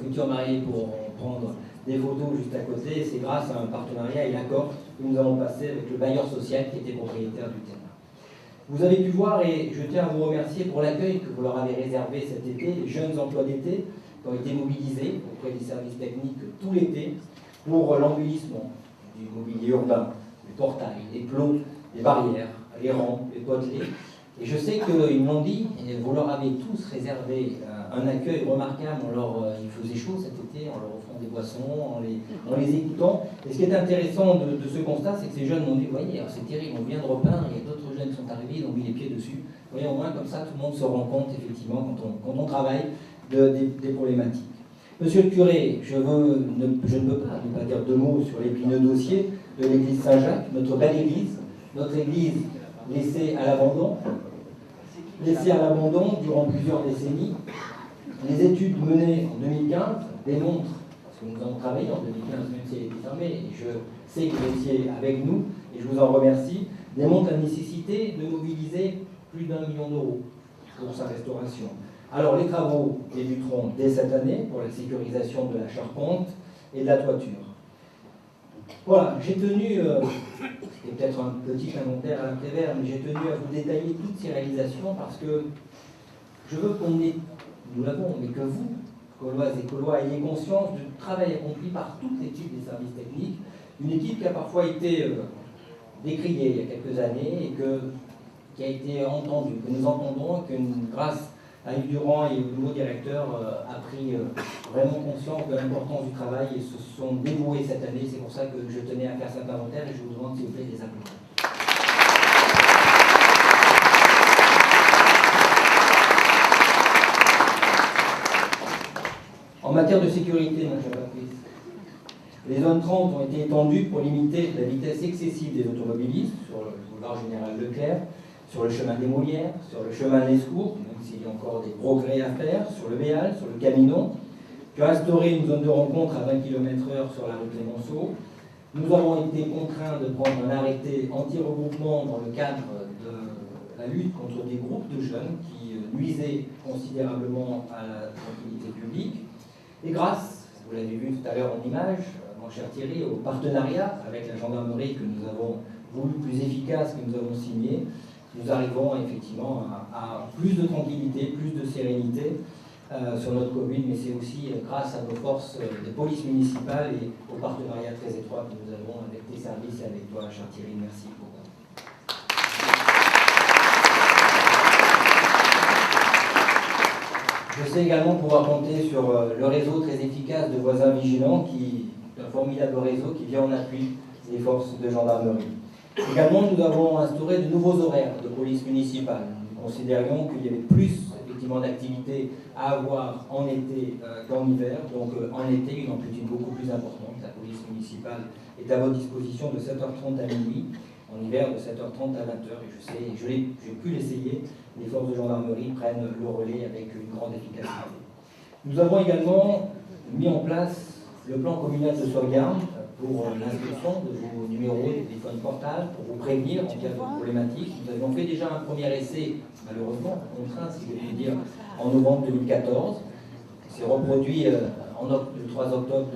futurs mariés pourront prendre des photos juste à côté. C'est grâce à un partenariat et l'accord que nous avons passé avec le bailleur social qui était propriétaire du terrain. Vous avez pu voir, et je tiens à vous remercier pour l'accueil que vous leur avez réservé cet été, les jeunes emplois d'été qui ont été mobilisés auprès des services techniques tout l'été pour l'embellissement du mobilier urbain, les portails, les plots, les barrières, les rampes, les potelets. Et je sais qu'ils m'ont dit, et vous leur avez tous réservé un accueil remarquable, il faisait chaud cet été, en leur offrant des boissons, en les écoutant. Et ce qui est intéressant de ce constat, c'est que ces jeunes m'ont dit, vous voyez, c'est terrible, on vient de repeindre, il y a d'autres jeunes qui sont arrivés, ils ont mis les pieds dessus. Vous voyez, au moins comme ça, tout le monde se rend compte, effectivement, quand on travaille, des problématiques. Monsieur le curé, je ne peux pas ne pas dire 2 mots sur l'épineux dossier de l'église Saint-Jacques, notre belle église, notre église laissée à l'abandon durant plusieurs décennies. Les études menées en 2015 démontrent, parce que nous avons travaillé en 2015, même si elle était fermée, et je sais que vous étiez avec nous, et je vous en remercie, démontrent la nécessité de mobiliser plus d'1 million d'euros pour sa restauration. Alors les travaux débuteront dès cette année pour la sécurisation de la charpente et de la toiture. Voilà, j'ai tenu, c'était peut-être un petit inventaire à l'après-vert, mais j'ai tenu à vous détailler toutes ces réalisations parce que je veux qu'on ait, nous l'avons, mais que vous, Cauloises et Caulois, ayez conscience du travail accompli par toute l'équipe des services techniques, une équipe qui a parfois été décriée il y a quelques années et qui a été entendue, que nous entendons, que grâce à Yves Durand et au nouveau directeur a pris vraiment conscience de l'importance du travail et se sont dévoués cette année. C'est pour ça que je tenais à faire cet inventaire et je vous demande s'il vous plaît des applaudissements. En matière de sécurité, mon cher Patrice, les zones 30 ont été étendues pour limiter la vitesse excessive des automobilistes sur le boulevard Général Leclerc, sur le chemin des Molières, sur le chemin des Secours, même s'il y a encore des progrès à faire, sur le Béal, sur le Caminon, puis instaurer une zone de rencontre à 20 km/h sur la rue Clémenceau. Nous avons été contraints de prendre un arrêté anti-regroupement dans le cadre de la lutte contre des groupes de jeunes qui nuisaient considérablement à la tranquillité publique. Et grâce, vous l'avez vu tout à l'heure en image, mon cher Thierry, au partenariat avec la gendarmerie que nous avons voulu plus efficace, que nous avons signé, nous arrivons effectivement à plus de tranquillité, plus de sérénité sur notre commune, mais c'est aussi grâce à nos forces de police municipale et au partenariat très étroit que nous avons avec tes services et avec toi, cher Thierry. Merci beaucoup. Je sais également pouvoir compter sur le réseau très efficace de voisins vigilants, un formidable réseau qui vient en appui des forces de gendarmerie. Également, nous avons instauré de nouveaux horaires de police municipale. Nous considérions qu'il y avait plus effectivement d'activités à avoir en été qu'en hiver. Donc en été, une amplitude beaucoup plus importante. La police municipale est à votre disposition de 7h30 à minuit. En hiver, de 7h30 à 20h. Et je sais, j'ai pu l'essayer, les forces de gendarmerie prennent le relais avec une grande efficacité. Nous avons également mis en place le plan communal de sauvegarde pour l'inscription de vos numéros de téléphone portable, pour vous prévenir en cas de problématique. Nous avions fait déjà un premier essai, malheureusement, contraint, si je puis dire, en novembre 2014. C'est reproduit le 3 octobre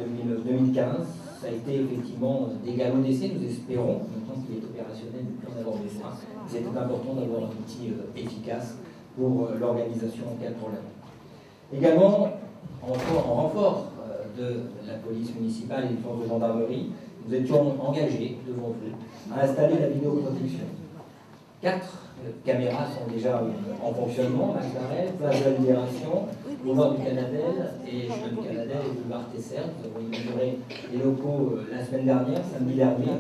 2015. Ça a été effectivement des galops d'essai, nous espérons, maintenant qu'il est opérationnel, depuis en avoir besoin. C'était important d'avoir un outil efficace pour l'organisation en cas de problème. Également, en renfort de la police municipale et des forces de gendarmerie, nous étions engagés devant vous à installer la vidéoprotection. 4 caméras sont déjà en fonctionnement, Max d'Arrêt, place de la Libération, boulevard du Canadel et chemin du Canadel et boulevard Tesser. Nous avons inauguré les locaux la semaine dernière, samedi dernier.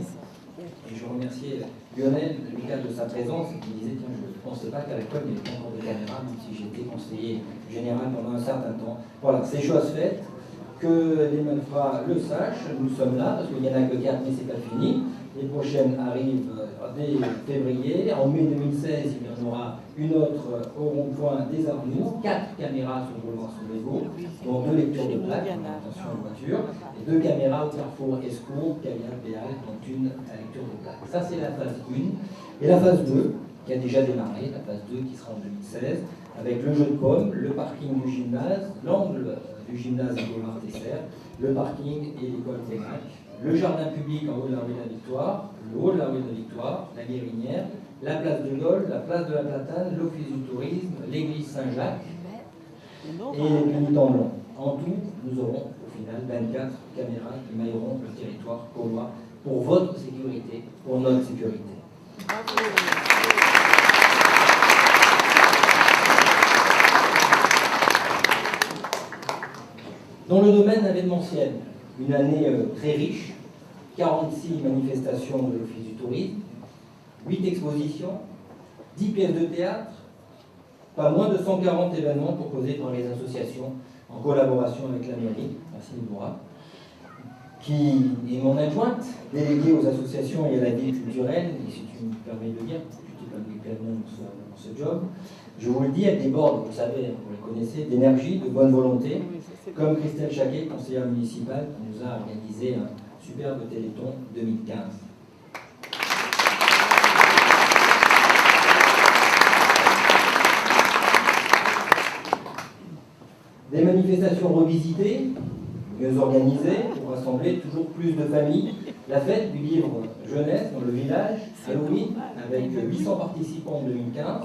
Et je remercie Lionel, Lucas, de sa présence, qui disait tiens, je ne pensais pas qu'à l'école il n'y avait pas encore de caméras, même si j'étais conseiller général pendant un certain temps. Voilà, c'est chose faite. Que les malfrats le sachent, nous sommes là, parce qu'il n'y en a que 4, mais c'est pas fini. Les prochaines arrivent dès février. En mai 2016, il y en aura une autre au rond-point des Arnoux. 4 caméras sur le boulevard Soulevo, dont 2 lectures de plaques, attention aux voitures, et 2 caméras au carrefour Escours, Caviar, Béal, dont une à lecture de plaques. Ça, c'est la phase 1. Et la phase 2, qui a déjà démarré, la phase 2 qui sera en 2016, avec le jeu de pommes, le parking du gymnase, l'angle du gymnase à boulevard Tesser, le parking et l'école Pénac, le jardin public en haut de la rue de la Victoire, le haut de la rue de la Victoire, la Guérinière, la place de Gaulle, la place de la Platane, l'office du tourisme, l'église Saint-Jacques et les pénitents blancs. En tout, nous aurons au final 24 caméras qui mailleront le territoire gaulois pour votre sécurité, pour notre sécurité. Dans le domaine événementiel, une année très riche, 46 manifestations de l'Office du tourisme, 8 expositions, 10 pièces de théâtre, pas moins de 140 événements proposés par les associations en collaboration avec la mairie, merci Deborah, qui est mon adjointe, déléguée aux associations et à la vie culturelle, et si tu me permets de le dire, tu t'es pas mis pleinement dans ce job. Je vous le dis, elle déborde, vous savez, vous le connaissez, d'énergie, de bonne volonté, comme Christelle Chaquet, conseillère municipale, qui nous a organisé un superbe Téléthon 2015. Des manifestations revisitées, mieux organisées, pour rassembler toujours plus de familles. La fête du livre jeunesse dans le village, Halloween, avec 800 participants en 2015,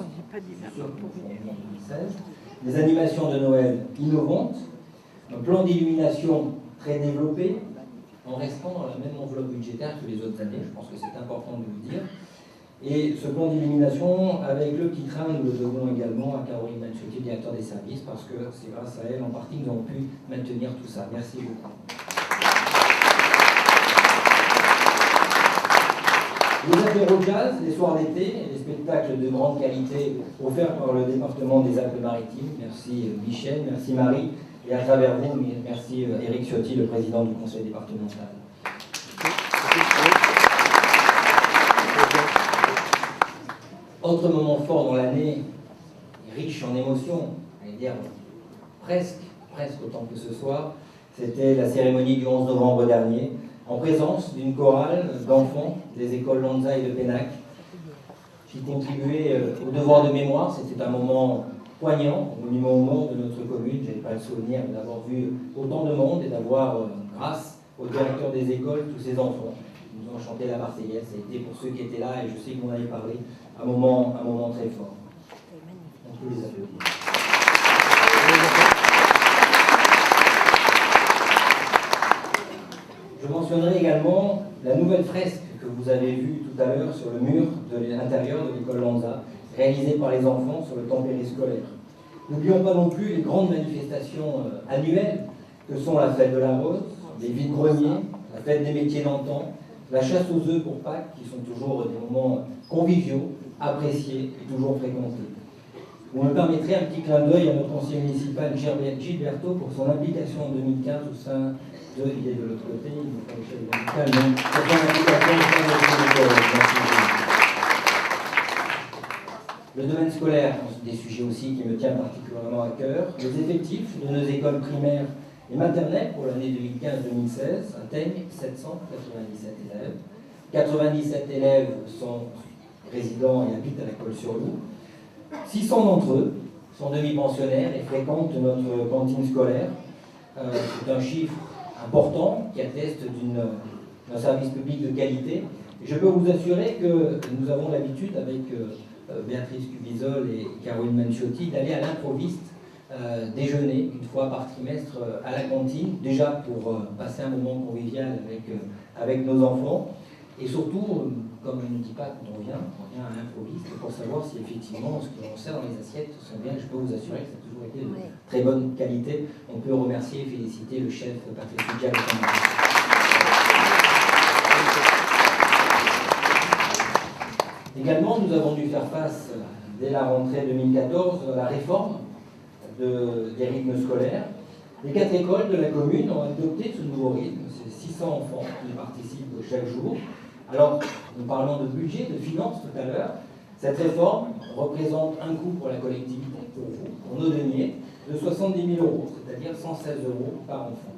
sûr en 2016. Des animations de Noël innovantes, un plan d'illumination très développé, en restant dans la même enveloppe budgétaire que les autres années, je pense que c'est important de vous le dire. Et ce plan d'illumination, avec le petit train, nous le devons également à Caroline Manchetti, directeur des services, parce que c'est grâce à elle en partie que nous avons pu maintenir tout ça. Merci beaucoup. Les apéros jazz, les soirs d'été et les spectacles de grande qualité offerts par le département des Alpes-Maritimes. Merci Michel, merci Marie, et à travers vous, merci Éric Ciotti, le président du conseil départemental. Autre moment fort dans l'année, riche en émotions, j'allais dire presque autant que ce soir, c'était la cérémonie du 11 novembre dernier, en présence d'une chorale d'enfants des écoles Lanza et de Pénac, qui contribuaient au devoir de mémoire. C'était un moment poignant au monument aux morts de notre commune. Je n'ai pas le souvenir d'avoir vu autant de monde et d'avoir, grâce au directeur des écoles, tous ces enfants qui nous ont chanté la Marseillaise. Ça a été pour ceux qui étaient là, et je sais que vous en avez parlé, un moment très fort. On peut les applaudir. Je mentionnerai également la nouvelle fresque que vous avez vue tout à l'heure sur le mur de l'intérieur de l'école Lanza, réalisée par les enfants sur le temps périscolaire. N'oublions pas non plus les grandes manifestations annuelles que sont la fête de la Rose, les vides-greniers, la fête des métiers d'antan, la chasse aux œufs pour Pâques, qui sont toujours des moments conviviaux, appréciés et toujours fréquentés. Vous me permettrez un petit clin d'œil à notre conseiller municipal Gilberto pour son implication en 2015 au sein de, il est de l'autre côté, il n'est pas le chef médical, mais pour son implication au sein de le domaine scolaire, des sujets aussi qui me tiennent particulièrement à cœur. Les effectifs de nos écoles primaires et maternelles pour l'année 2015-2016 atteignent 797 élèves. 97 élèves sont résidents et habitent à la Colle-sur-Loup. 600 d'entre eux sont demi-pensionnaires et fréquentent notre cantine scolaire. C'est un chiffre important qui atteste d'un service public de qualité. Et je peux vous assurer que nous avons l'habitude avec Béatrice Cubizol et Caroline Manciotti d'aller à l'improviste déjeuner une fois par trimestre à la cantine, déjà pour passer un moment convivial avec nos enfants, et surtout, comme je ne dis pas quand on vient à l'improviste pour savoir si effectivement ce qu'on sert dans les assiettes sont bien. Je peux vous assurer que ça a toujours été de très bonne qualité. On peut remercier et féliciter le chef Patrick Fidjal. Également, nous avons dû faire face, dès la rentrée 2014, à la réforme des rythmes scolaires. Les 4 écoles de la commune ont adopté ce nouveau rythme. C'est 600 enfants qui participent chaque jour. Alors, nous parlons de budget, de finances tout à l'heure. Cette réforme représente un coût pour la collectivité, pour vous, pour nos deniers, de 70 000 €, c'est-à-dire 116 € par enfant.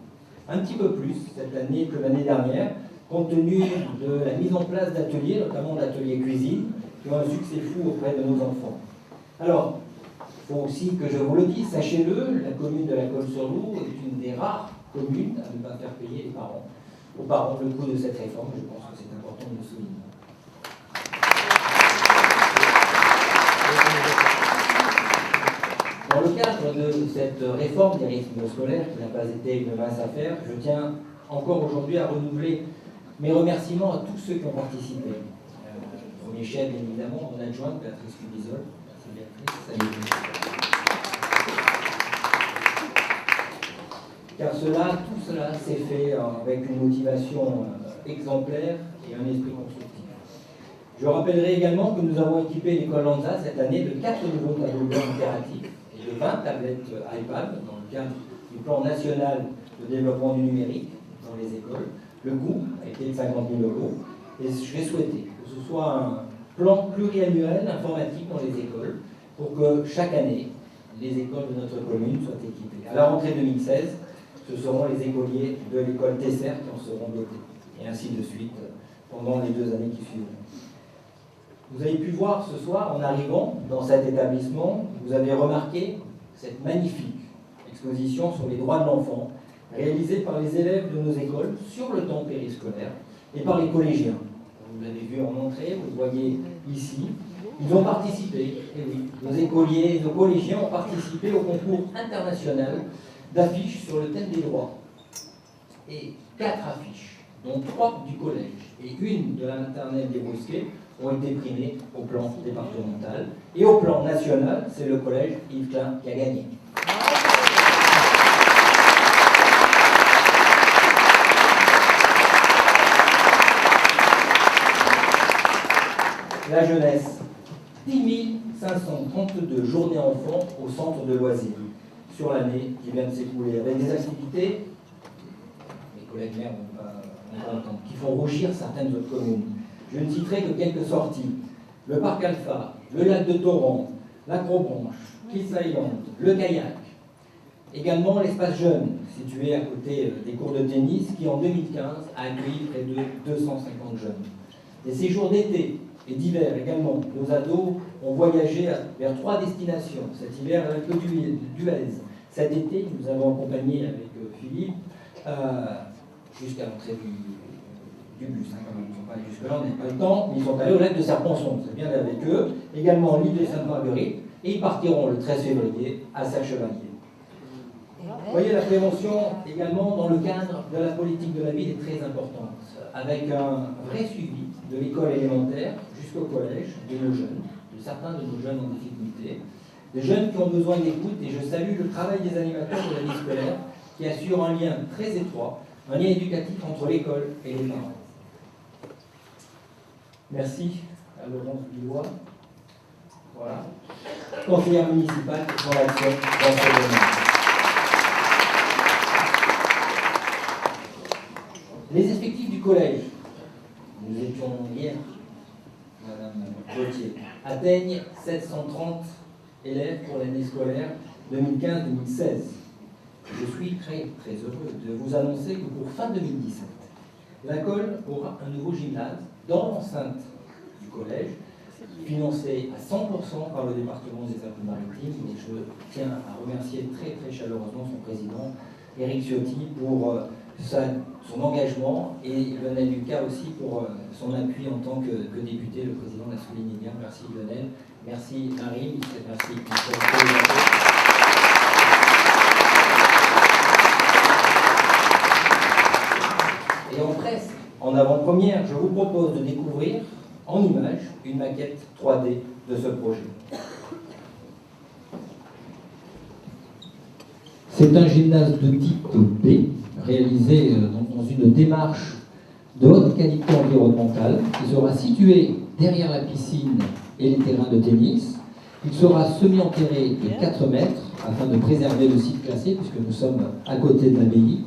Un petit peu plus cette année que l'année dernière, compte tenu de la mise en place d'ateliers, notamment d'ateliers cuisine, qui ont un succès fou auprès de nos enfants. Alors, il faut aussi que je vous le dise, sachez-le, la commune de la Colle-sur-Loup est une des rares communes à ne pas faire payer aux parents le coût de cette réforme. Je pense que c'est important de le souligner. Dans le cadre de cette réforme des rythmes scolaires, qui n'a pas été une mince affaire, je tiens encore aujourd'hui à renouveler mes remerciements à tous ceux qui ont participé. Premier chef, bien évidemment, mon adjointe, Béatrice Cubizol. Merci Béatrice, salut. Car tout cela s'est fait avec une motivation exemplaire et un esprit constructif. Je rappellerai également que nous avons équipé l'école Lanza cette année de 4 nouveaux tableaux blancs interactifs et de 20 tablettes iPad dans le cadre du plan national de développement du numérique dans les écoles. Le coût a été de 50 000 € et j'ai souhaité que ce soit un plan pluriannuel informatique dans les écoles pour que chaque année, les écoles de notre commune soient équipées. À la rentrée 2016, ce seront les écoliers de l'école Tesser qui en seront dotés, et ainsi de suite pendant les 2 années qui suivront. Vous avez pu voir ce soir, en arrivant dans cet établissement, vous avez remarqué cette magnifique exposition sur les droits de l'enfant, réalisée par les élèves de nos écoles sur le temps périscolaire et par les collégiens. Vous l'avez vu en entrée, vous le voyez ici. Ils ont participé, et oui, nos écoliers, nos collégiens ont participé au concours international d'affiches sur le thème des droits. Et 4 affiches, dont 3 du collège et 1 de la maternelle des Brusquets, ont été primées au plan départemental. Et au plan national, c'est le collège Yves Klein qui a gagné. La jeunesse, 10 532 journées enfants au centre de loisirs sur l'année qui vient de s'écouler, avec des activités, mes collègues maires vont pas entendre, qui font rougir certaines autres communes. Je ne citerai que quelques sorties. Le parc Alpha, le lac de Torrent, l'acrobranche, Kids Island, le kayak. Également l'espace jeune, situé à côté des cours de tennis, qui en 2015 a accueilli près de 250 jeunes. Des séjours d'été et d'hiver également. Nos ados ont voyagé vers 3 destinations. Cet hiver, avec le Duez. Cet été, nous avons accompagné avec Philippe jusqu'à l'entrée du bus. Quand même, ils ne sont pas allés jusque-là, on n'a pas le temps, mais ils sont allés au lac de Serponçon. C'est bien avec eux. Également l'île de Sainte-Marguerite. Et ils partiront le 13 février à Saint-Chevalier. Vous voyez, la prévention, également, dans le cadre de la politique de la ville, est très importante, avec un vrai suivi de l'école élémentaire jusqu'au collège de nos jeunes, de certains de nos jeunes en difficulté, des jeunes qui ont besoin d'écoute, et je salue le travail des animateurs de la vie scolaire qui assurent un lien très étroit, un lien éducatif entre l'école et les parents. Merci à Laurence Dubois, voilà, conseillère municipale pour l'action dans ce domaine. Les effectifs du collège, nous étions hier, Madame Gauthier, atteignent 730 élèves pour l'année scolaire 2015-2016. Je suis très heureux de vous annoncer que pour fin 2017, l'école aura un nouveau gymnase dans l'enceinte du collège, financé à 100% par le département des Alpes-Maritimes. Et je tiens à remercier très chaleureusement son président, Éric Ciotti, pour son engagement, et Lionel Lucas aussi pour son appui en tant que député. Le président l'a souligné bien. Merci Lionel, merci Marie, merci Michel. Et en presse, en avant-première, je vous propose de découvrir en images une maquette 3D de ce projet. C'est un gymnase de type B, réalisé dans une démarche de haute qualité environnementale, qui sera situé derrière la piscine et les terrains de tennis. Il sera semi-enterré de 4 mètres afin de préserver le site classé, puisque nous sommes à côté de l'abbaye.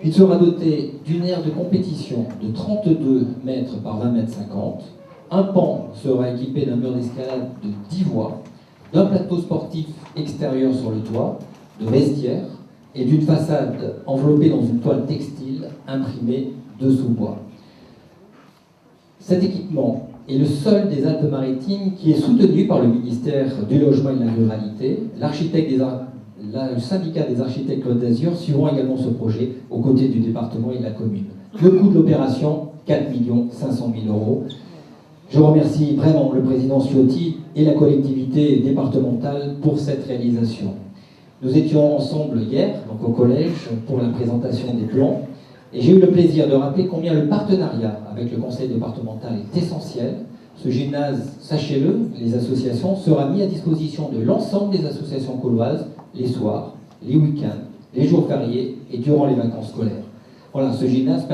Il sera doté d'une aire de compétition de 32 mètres par 20 mètres 50. Un pan sera équipé d'un mur d'escalade de 10 voies, d'un plateau sportif extérieur sur le toit, de vestiaires et d'une façade enveloppée dans une toile textile imprimée de sous-bois. Cet équipement est le seul des Alpes-Maritimes qui est soutenu par le ministère du Logement et de la Ruralité. Le syndicat des architectes Côte d'Azur suivront également ce projet aux côtés du département et de la commune. Le coût de l'opération, 4 500 000 €. Je remercie vraiment le président Ciotti et la collectivité départementale pour cette réalisation. Nous étions ensemble hier, donc au collège, pour la présentation des plans, et j'ai eu le plaisir de rappeler combien le partenariat avec le conseil départemental est essentiel. Ce gymnase, sachez-le, les associations, sera mis à disposition de l'ensemble des associations cauloises les soirs, les week-ends, les jours fériés et durant les vacances scolaires. Voilà, ce gymnase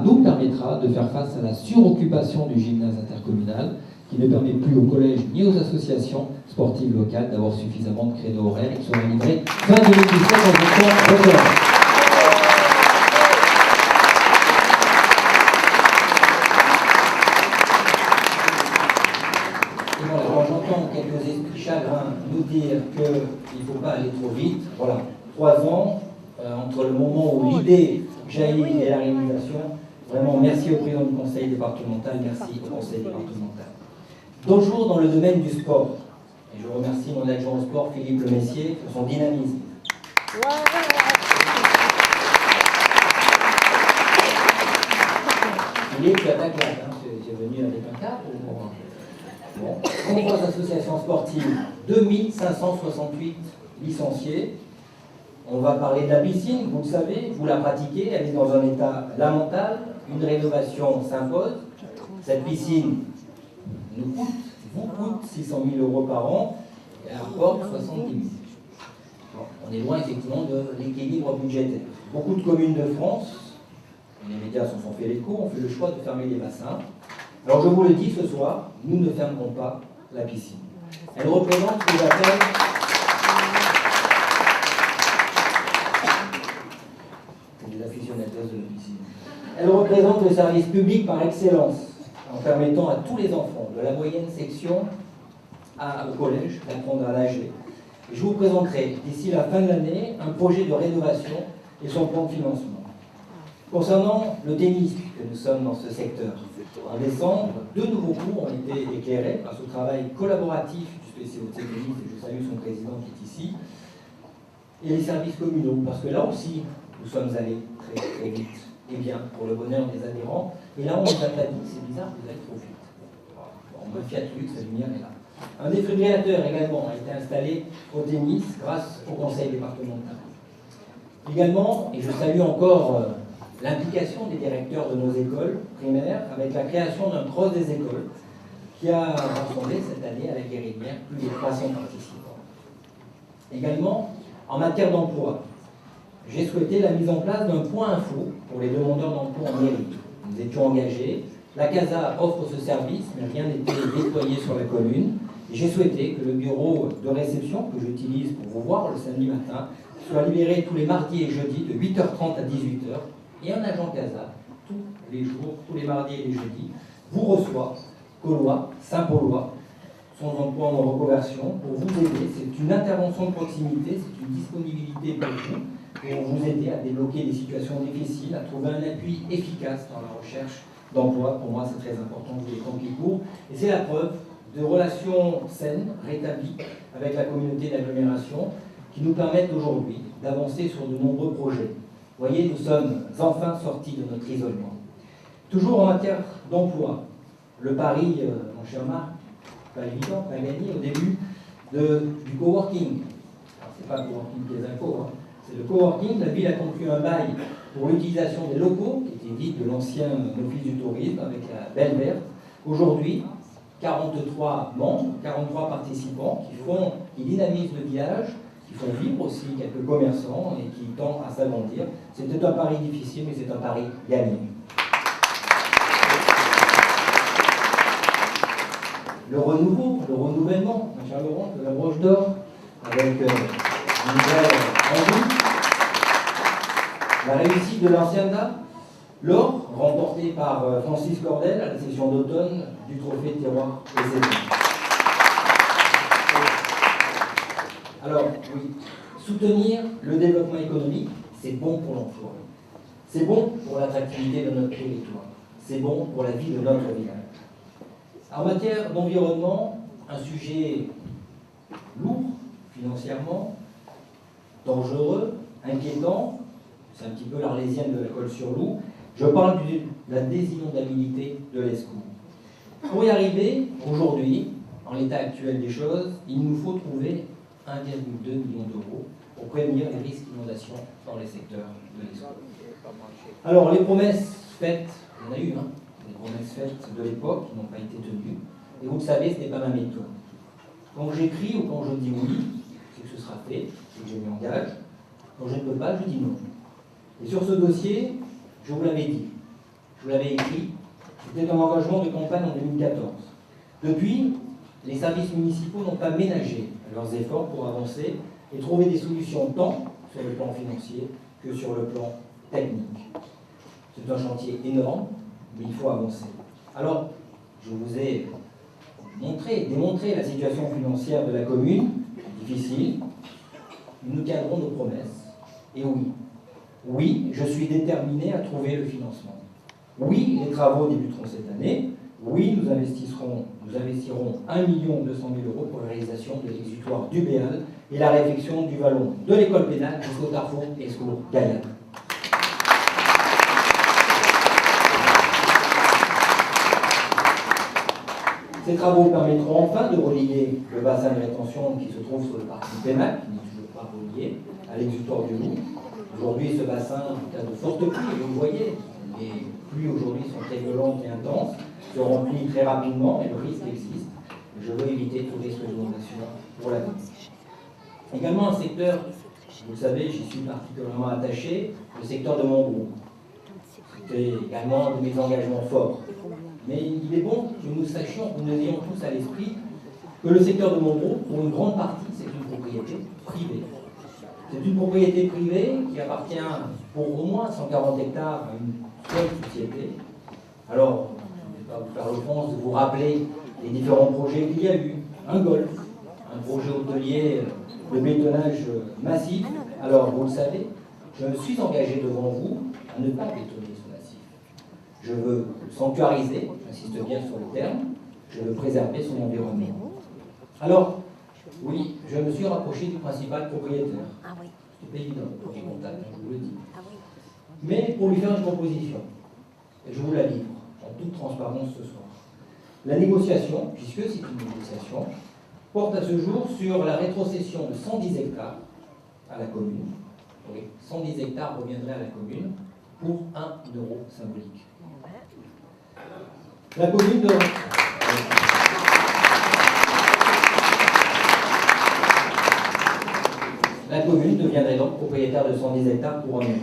nous permettra de faire face à la suroccupation du gymnase intercommunal, qui ne permet plus au collège ni aux associations sportives locales d'avoir suffisamment de créneaux horaires. Il sera livré fin 2017 en temps record. Et voilà, quand j'entends quelques esprits chagrins nous dire qu'il ne faut pas aller trop vite, voilà, 3 ans, entre le moment où l'idée jaillit et la réalisation, vraiment merci au président du conseil départemental, merci au conseil départemental. Toujours dans le domaine du sport, et je remercie mon adjoint au sport, Philippe Le Messier, pour son dynamisme. Philippe, tu attaques là, tu es venu avec un cadre ou... Bon, nombreuses associations sportives, 2568 licenciés. On va parler de la piscine, vous le savez, vous la pratiquez, elle est dans un état lamentable, une rénovation s'impose. Cette piscine vous coûte 600 000 € par an et elle rapporte 70 000. On est loin effectivement de l'équilibre budgétaire. Beaucoup de communes de France, et les médias s'en sont fait l'écho, ont fait le choix de fermer les bassins. Alors je vous le dis ce soir, nous ne fermerons pas la piscine. Elle représente ce que j'appelle... Elle représente le service public par excellence, en permettant à tous les enfants, de la moyenne section au collège, d'apprendre à nager. Je vous présenterai d'ici la fin de l'année un projet de rénovation et son plan de financement. Concernant le tennis, que nous sommes dans ce secteur, en décembre, 2 nouveaux cours ont été éclairés grâce au travail collaboratif du SCOT Tennis, et je salue son président qui est ici, et les services communaux, parce que là aussi, nous sommes allés très, très vite et bien pour le bonheur des adhérents. Et là, on nous a pas dit, c'est bizarre, vous allez trop vite. Bon, moins Fiat Lux, la lumière est là. Un défibrillateur également a été installé au tennis grâce au conseil départemental. Également, et je salue encore l'implication des directeurs de nos écoles primaires avec la création d'un cross des écoles qui a rassemblé cette année à la Guérinière plus de 300 participants. Également, en matière d'emploi, j'ai souhaité la mise en place d'un point info pour les demandeurs d'emploi en mairie. Nous étions engagés, la CASA offre ce service, mais rien n'était déployé sur la commune. Et j'ai souhaité que le bureau de réception que j'utilise pour vous voir le samedi matin soit libéré tous les mardis et jeudis de 8h30 à 18h. Et un agent CASA, tous les jours, tous les mardis et les jeudis, vous reçoit, Gaulois, Saint-Paulois, son emploi en reconversion, pour vous aider. C'est une intervention de proximité, c'est une disponibilité pour vous, pour vous aider à débloquer des situations difficiles, à trouver un appui efficace dans la recherche d'emploi. Pour moi, c'est très important vu les temps qui courent. Et c'est la preuve de relations saines, rétablies avec la communauté d'agglomération, qui nous permettent aujourd'hui d'avancer sur de nombreux projets. Vous voyez, nous sommes enfin sortis de notre isolement. Toujours en matière d'emploi, le pari, mon cher Marc, pas évident, pas gagné au début du coworking. Alors, c'est pas le coworking des infos, hein. C'est le coworking. La ville a conclu un bail pour l'utilisation des locaux, qui étaient dits de l'ancien office du tourisme, avec la Belle Verte. Aujourd'hui, 43 membres, 43 participants qui dynamisent le village, qui font vivre aussi quelques commerçants et qui tendent à s'agrandir. C'était un pari difficile, mais c'est un pari gagné. Le renouveau, le renouvellement, mon cher Laurent, de la Broche d'Or, avec une nouvelle envie. La réussite de l'ancienne dame, l'or, remporté par Francis Cordel à la session d'automne du trophée Terroir et Céline. Alors, oui, soutenir le développement économique, c'est bon pour l'emploi. C'est bon pour l'attractivité de notre territoire. C'est bon pour la vie de notre village. En matière d'environnement, un sujet lourd financièrement, dangereux, inquiétant, c'est un petit peu l'arlésienne de la Colle-sur-Loup, je parle de la désinondabilité de l'Escaut. Pour y arriver, aujourd'hui, en l'état actuel des choses, il nous faut trouver 1,2 million d'euros pour prévenir les risques d'inondation dans les secteurs de l'Escaut. Alors, les promesses faites, il y en a eu, hein, les promesses faites de l'époque qui n'ont pas été tenues. Et vous le savez, ce n'est pas ma méthode. Quand j'écris ou quand je dis oui, c'est que ce sera fait, c'est que je m'y engage. Quand je ne peux pas, je dis non. Et sur ce dossier, je vous l'avais dit, je vous l'avais écrit, c'était un engagement de campagne en 2014. Depuis, les services municipaux n'ont pas ménagé leurs efforts pour avancer et trouver des solutions tant sur le plan financier que sur le plan technique. C'est un chantier énorme, mais il faut avancer. Alors, je vous ai démontré la situation financière de la commune, difficile. Nous tiendrons nos promesses. Et oui, je suis déterminé à trouver le financement. Oui, les travaux débuteront cette année. Oui, nous investirons 1 200 000 € pour la réalisation de l'exutoire du Béal et la réfection du vallon de l'école pénale jusqu'au carrefour Escourt-Gaillac. Ces travaux permettront enfin de relier le bassin de rétention qui se trouve sur le parking pénal, qui n'est toujours pas relié, à l'exutoire du Loup. Aujourd'hui, ce bassin, en cas de forte pluie, vous le voyez, les pluies aujourd'hui sont très violentes et intenses, se remplit très rapidement et le risque existe. Je veux éviter tout risque d'inondation pour la ville. Également un secteur, vous le savez, j'y suis particulièrement attaché, le secteur de Montbrou. C'était également un de mes engagements forts. Mais il est bon que nous sachions, que nous ayons tous à l'esprit, que le secteur de Montbrou, pour une grande partie, c'est une propriété privée. C'est une propriété privée qui appartient pour au moins 140 hectares à une seule société. Alors, je ne vais pas vous faire l'offense de vous rappeler les différents projets qu'il y a eu. Un golf, un projet hôtelier de bétonnage massif. Alors, vous le savez, je me suis engagé devant vous à ne pas bétonner ce massif. Je veux le sanctuariser, j'insiste bien sur le terme, je veux préserver son environnement. Alors, oui, je me suis rapproché du principal propriétaire. C'est pas évident, pour les contacts, je vous le dis. Mais pour lui faire une proposition, et je vous la livre en toute transparence ce soir. La négociation, puisque c'est une négociation, porte à ce jour sur la rétrocession de 110 hectares à la commune. Oui, 110 hectares reviendraient à la commune pour 1 euro symbolique. La commune de... La commune deviendrait donc propriétaire de 110 hectares pour 1 euro.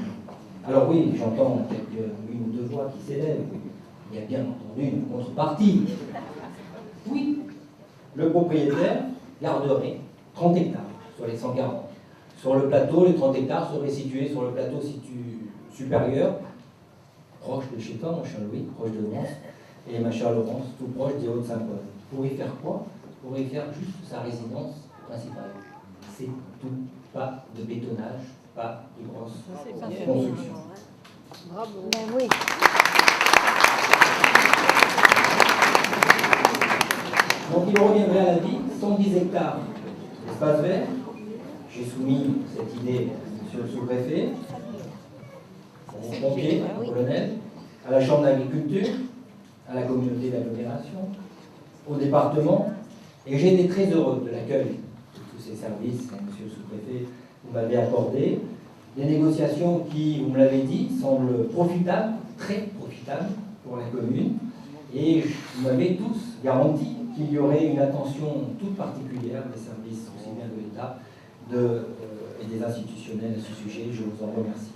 Alors oui, j'entends une ou deux voix qui s'élèvent. Il y a bien entendu une contrepartie. Oui, le propriétaire garderait 30 hectares sur les 140. Sur le plateau, les 30 hectares seraient situés sur le plateau supérieur, proche de chez toi, mon cher Louis, proche de Laurence, et ma chère Laurence, tout proche des Hauts-de-Saint-Paul. Pour y faire quoi? Pour y faire juste sa résidence principale. C'est tout. Pas de bétonnage, pas de grosses constructions. Bravo. Ben oui. Donc il reviendrait à la vie 110 hectares d'espace vert. J'ai soumis cette idée à monsieur le sous-préfet, au pompier, au colonel, à la chambre d'agriculture, à la communauté d'agglomération, au département, et j'ai été très heureux de l'accueil de tous ces services, monsieur le sous-préfet, vous m'avez accordé. Des négociations qui, vous me l'avez dit, semblent profitables, très profitables pour la commune, et vous m'avez tous garanti qu'il y aurait une attention toute particulière des services, aussi bien de l'État et des institutionnels à ce sujet. Je vous en remercie.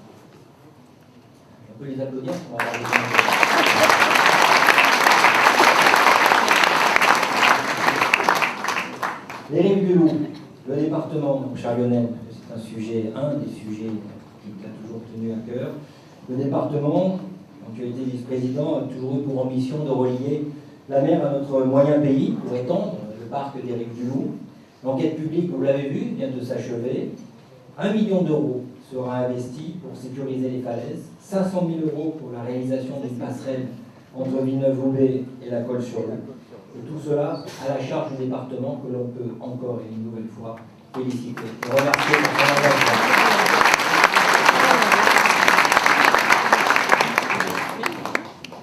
On peut les applaudir pour avoir les rives du Loup, le département, donc cher Lionel, c'est un des sujets qui a toujours tenu à cœur. Le département, quand tu as été vice-président, a toujours eu pour ambition de relier la mer à notre moyen pays pour étendre le parc des rives du Loup. L'enquête publique, vous l'avez vu, vient de s'achever. 1 million d'euros sera investi pour sécuriser les falaises, 500 000 euros pour la réalisation d'une passerelle entre Villeneuve-Loubet et la Colle-sur-Loup. Et tout cela à la charge du département que l'on peut encore et une nouvelle fois féliciter et remercier pour son engagement.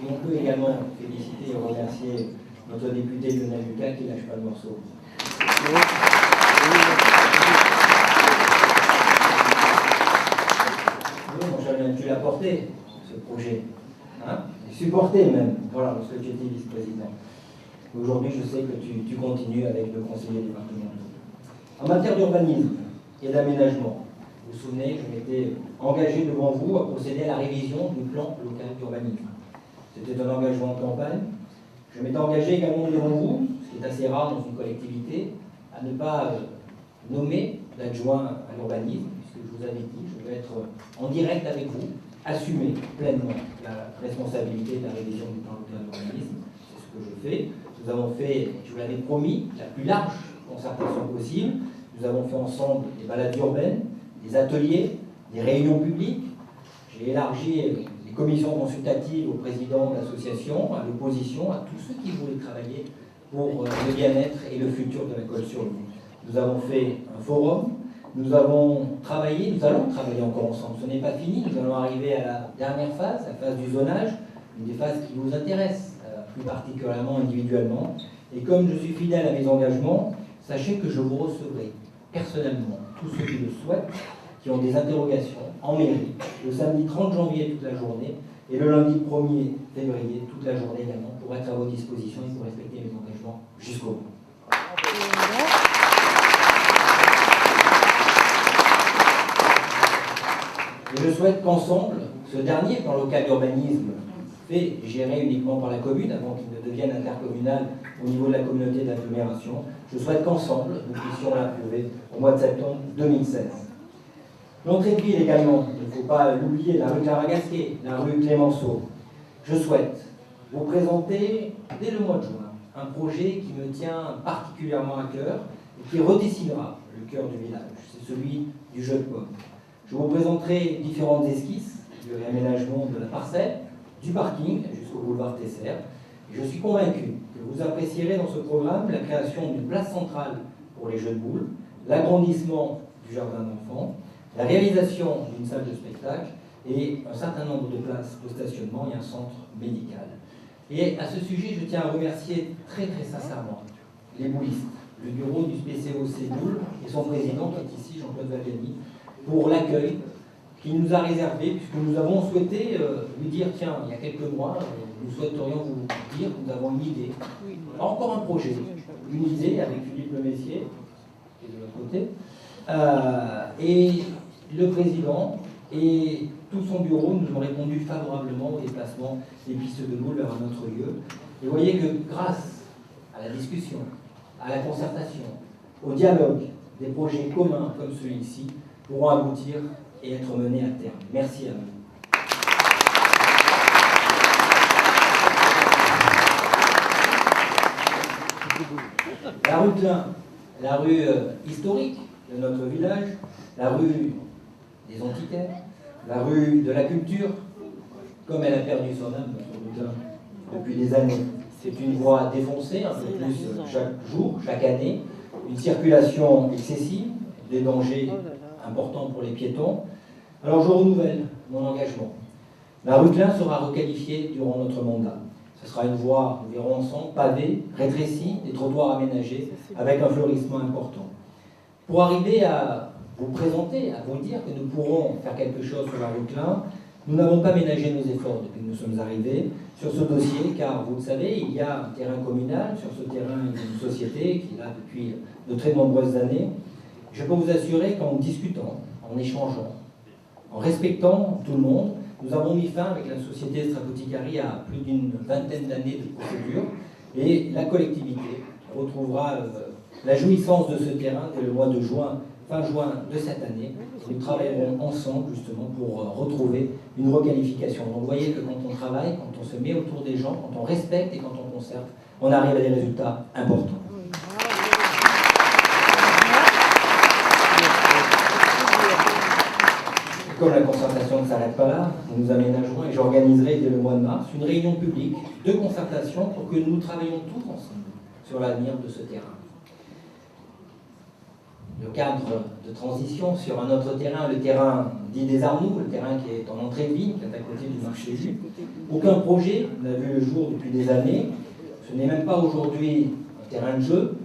Et on peut également féliciter et remercier notre député Lionel Lucas qui ne lâche pas le morceau. Oui, mon cher Lionel, tu l'as porté, ce projet. Hein, et supporté même, voilà, lorsque tu étais vice-président. Aujourd'hui, je sais que tu continues avec le conseiller départemental. En matière d'urbanisme et d'aménagement, vous vous souvenez, je m'étais engagé devant vous à procéder à la révision du plan local d'urbanisme. C'était un engagement de campagne. Je m'étais engagé également devant vous, ce qui est assez rare dans une collectivité, à ne pas nommer d'adjoint à l'urbanisme, puisque je vous avais dit, je vais être en direct avec vous, assumer pleinement la responsabilité de la révision du plan local d'urbanisme. C'est ce que je fais. Nous avons fait, je vous l'avais promis, la plus large concertation possible. Nous avons fait ensemble des balades urbaines, des ateliers, des réunions publiques. J'ai élargi les commissions consultatives aux présidents d'associations, à l'opposition, à tous ceux qui voulaient travailler pour le bien-être et le futur de la Colle-sur-Loup. Nous avons fait un forum, nous allons travailler encore ensemble. Ce n'est pas fini, nous allons arriver à la dernière phase, la phase du zonage, une des phases qui vous intéresse plus particulièrement individuellement. Et comme je suis fidèle à mes engagements, sachez que je vous recevrai personnellement tous ceux qui le souhaitent, qui ont des interrogations en mairie, le samedi 30 janvier toute la journée et le lundi 1er février toute la journée également, pour être à vos dispositions et pour respecter mes engagements jusqu'au bout. Et je souhaite qu'ensemble, ce dernier plan local d'urbanisme fait géré uniquement par la commune, avant qu'il ne devienne intercommunal au niveau de la communauté d'agglomération, je souhaite qu'ensemble, nous puissions l'approuver au mois de septembre 2016. L'entrée de ville également, il ne faut pas l'oublier, la rue Clara-Gasquet, la rue Clémenceau. Je souhaite vous présenter, dès le mois de juin, un projet qui me tient particulièrement à cœur et qui redessinera le cœur du village. C'est celui du jeu de paume. Je vous présenterai différentes esquisses du réaménagement de la parcelle, du parking jusqu'au boulevard Tesser. Et je suis convaincu que vous apprécierez dans ce programme la création d'une place centrale pour les jeux de boules, l'agrandissement du jardin d'enfants, la réalisation d'une salle de spectacle et un certain nombre de places de stationnement et un centre médical. Et à ce sujet, je tiens à remercier très sincèrement les boulistes, le bureau du SPCOC Boules et son président qui est ici, Jean-Claude Valgani, pour l'accueil qu'il nous a réservé, puisque nous avons souhaité lui dire, tiens, il y a quelques mois, nous souhaiterions vous dire que nous avons une idée, encore un projet, une idée avec Philippe Lemessier, qui est de l'autre côté, et le président et tout son bureau nous ont répondu favorablement au déplacement des pistes de boules vers un autre lieu. Et vous voyez que grâce à la discussion, à la concertation, au dialogue, des projets communs comme celui-ci pourront aboutir et être menés à terme. Merci à vous. La rue Klein, la rue historique de notre village, la rue des antiquaires, la rue de la culture, comme elle a perdu son âme, notre rue Klein, depuis des années. C'est une voie défoncée, un peu plus chaque jour, chaque année, une circulation excessive, des dangers importants pour les piétons. Alors je renouvelle mon engagement. La rue Klein sera requalifiée durant notre mandat. Ce sera une voie, nous verrons ensemble, pavée, rétrécie, des trottoirs aménagés, avec un fleurissement important. Pour arriver à vous présenter, à vous dire que nous pourrons faire quelque chose sur la rue Klein, nous n'avons pas ménagé nos efforts depuis que nous sommes arrivés sur ce dossier, car vous le savez, il y a un terrain communal. Sur ce terrain, il y a une société qui est là depuis de très nombreuses années. Je peux vous assurer qu'en discutant, en échangeant, en respectant tout le monde, nous avons mis fin avec la société Strapoticari à plus d'une vingtaine d'années de procédure, et la collectivité retrouvera la jouissance de ce terrain dès le mois de juin, fin juin de cette année. Nous travaillerons ensemble justement pour retrouver une requalification. Donc vous voyez que quand on travaille, quand on se met autour des gens, quand on respecte et quand on concerte, on arrive à des résultats importants. Comme la concertation ne s'arrête pas là, nous aménagerons et j'organiserai dès le mois de mars une réunion publique de concertation pour que nous travaillions tous ensemble sur l'avenir de ce terrain. Le cadre de transition sur un autre terrain, le terrain dit des Arnoux, le terrain qui est en entrée de ligne, qui est à côté du marché juif. Aucun projet n'a vu le jour depuis des années. Ce n'est même pas aujourd'hui un terrain de jeu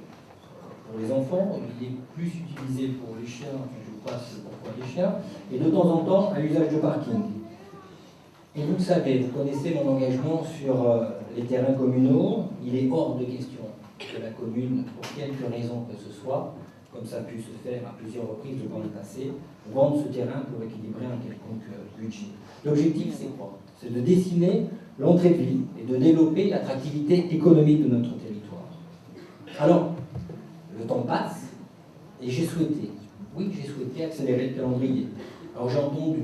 pour les enfants, il est plus utilisé pour les chiens, je vous passe pourquoi les chiens, et de temps en temps à l'usage de parking. Et vous le savez, vous connaissez mon engagement sur les terrains communaux. Il est hors de question que la commune, pour quelque raison que ce soit, comme ça a pu se faire à plusieurs reprises dans le passé, vendre ce terrain pour équilibrer un quelconque budget. L'objectif, c'est quoi? C'est de dessiner l'entrée de ville et de développer l'attractivité économique de notre territoire. Alors, le temps passe et j'ai souhaité accélérer le calendrier. Alors j'ai entendu,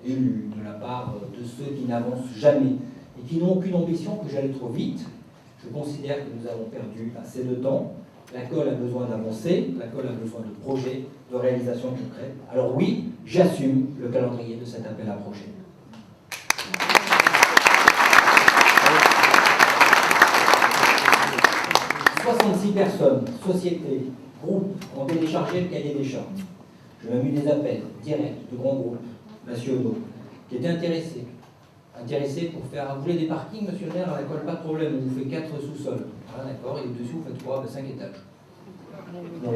élu de la part de ceux qui n'avancent jamais et qui n'ont aucune ambition que j'aille trop vite. Je considère que nous avons perdu assez de temps. La colle a besoin d'avancer, la colle a besoin de projets, de réalisations concrètes. Alors oui, j'assume le calendrier de cet appel à projet. « 66 personnes, sociétés, groupes ont téléchargé le cahier des charges. Je m'ai mis des appels directs de grands groupes nationaux qui étaient intéressés pour faire. Vous voulez des parkings, monsieur le maire, à la colle, pas de problème, on vous fait 4 sous-sols. Ah, d'accord, et au-dessus, vous faites quoi? 5 étages. Non.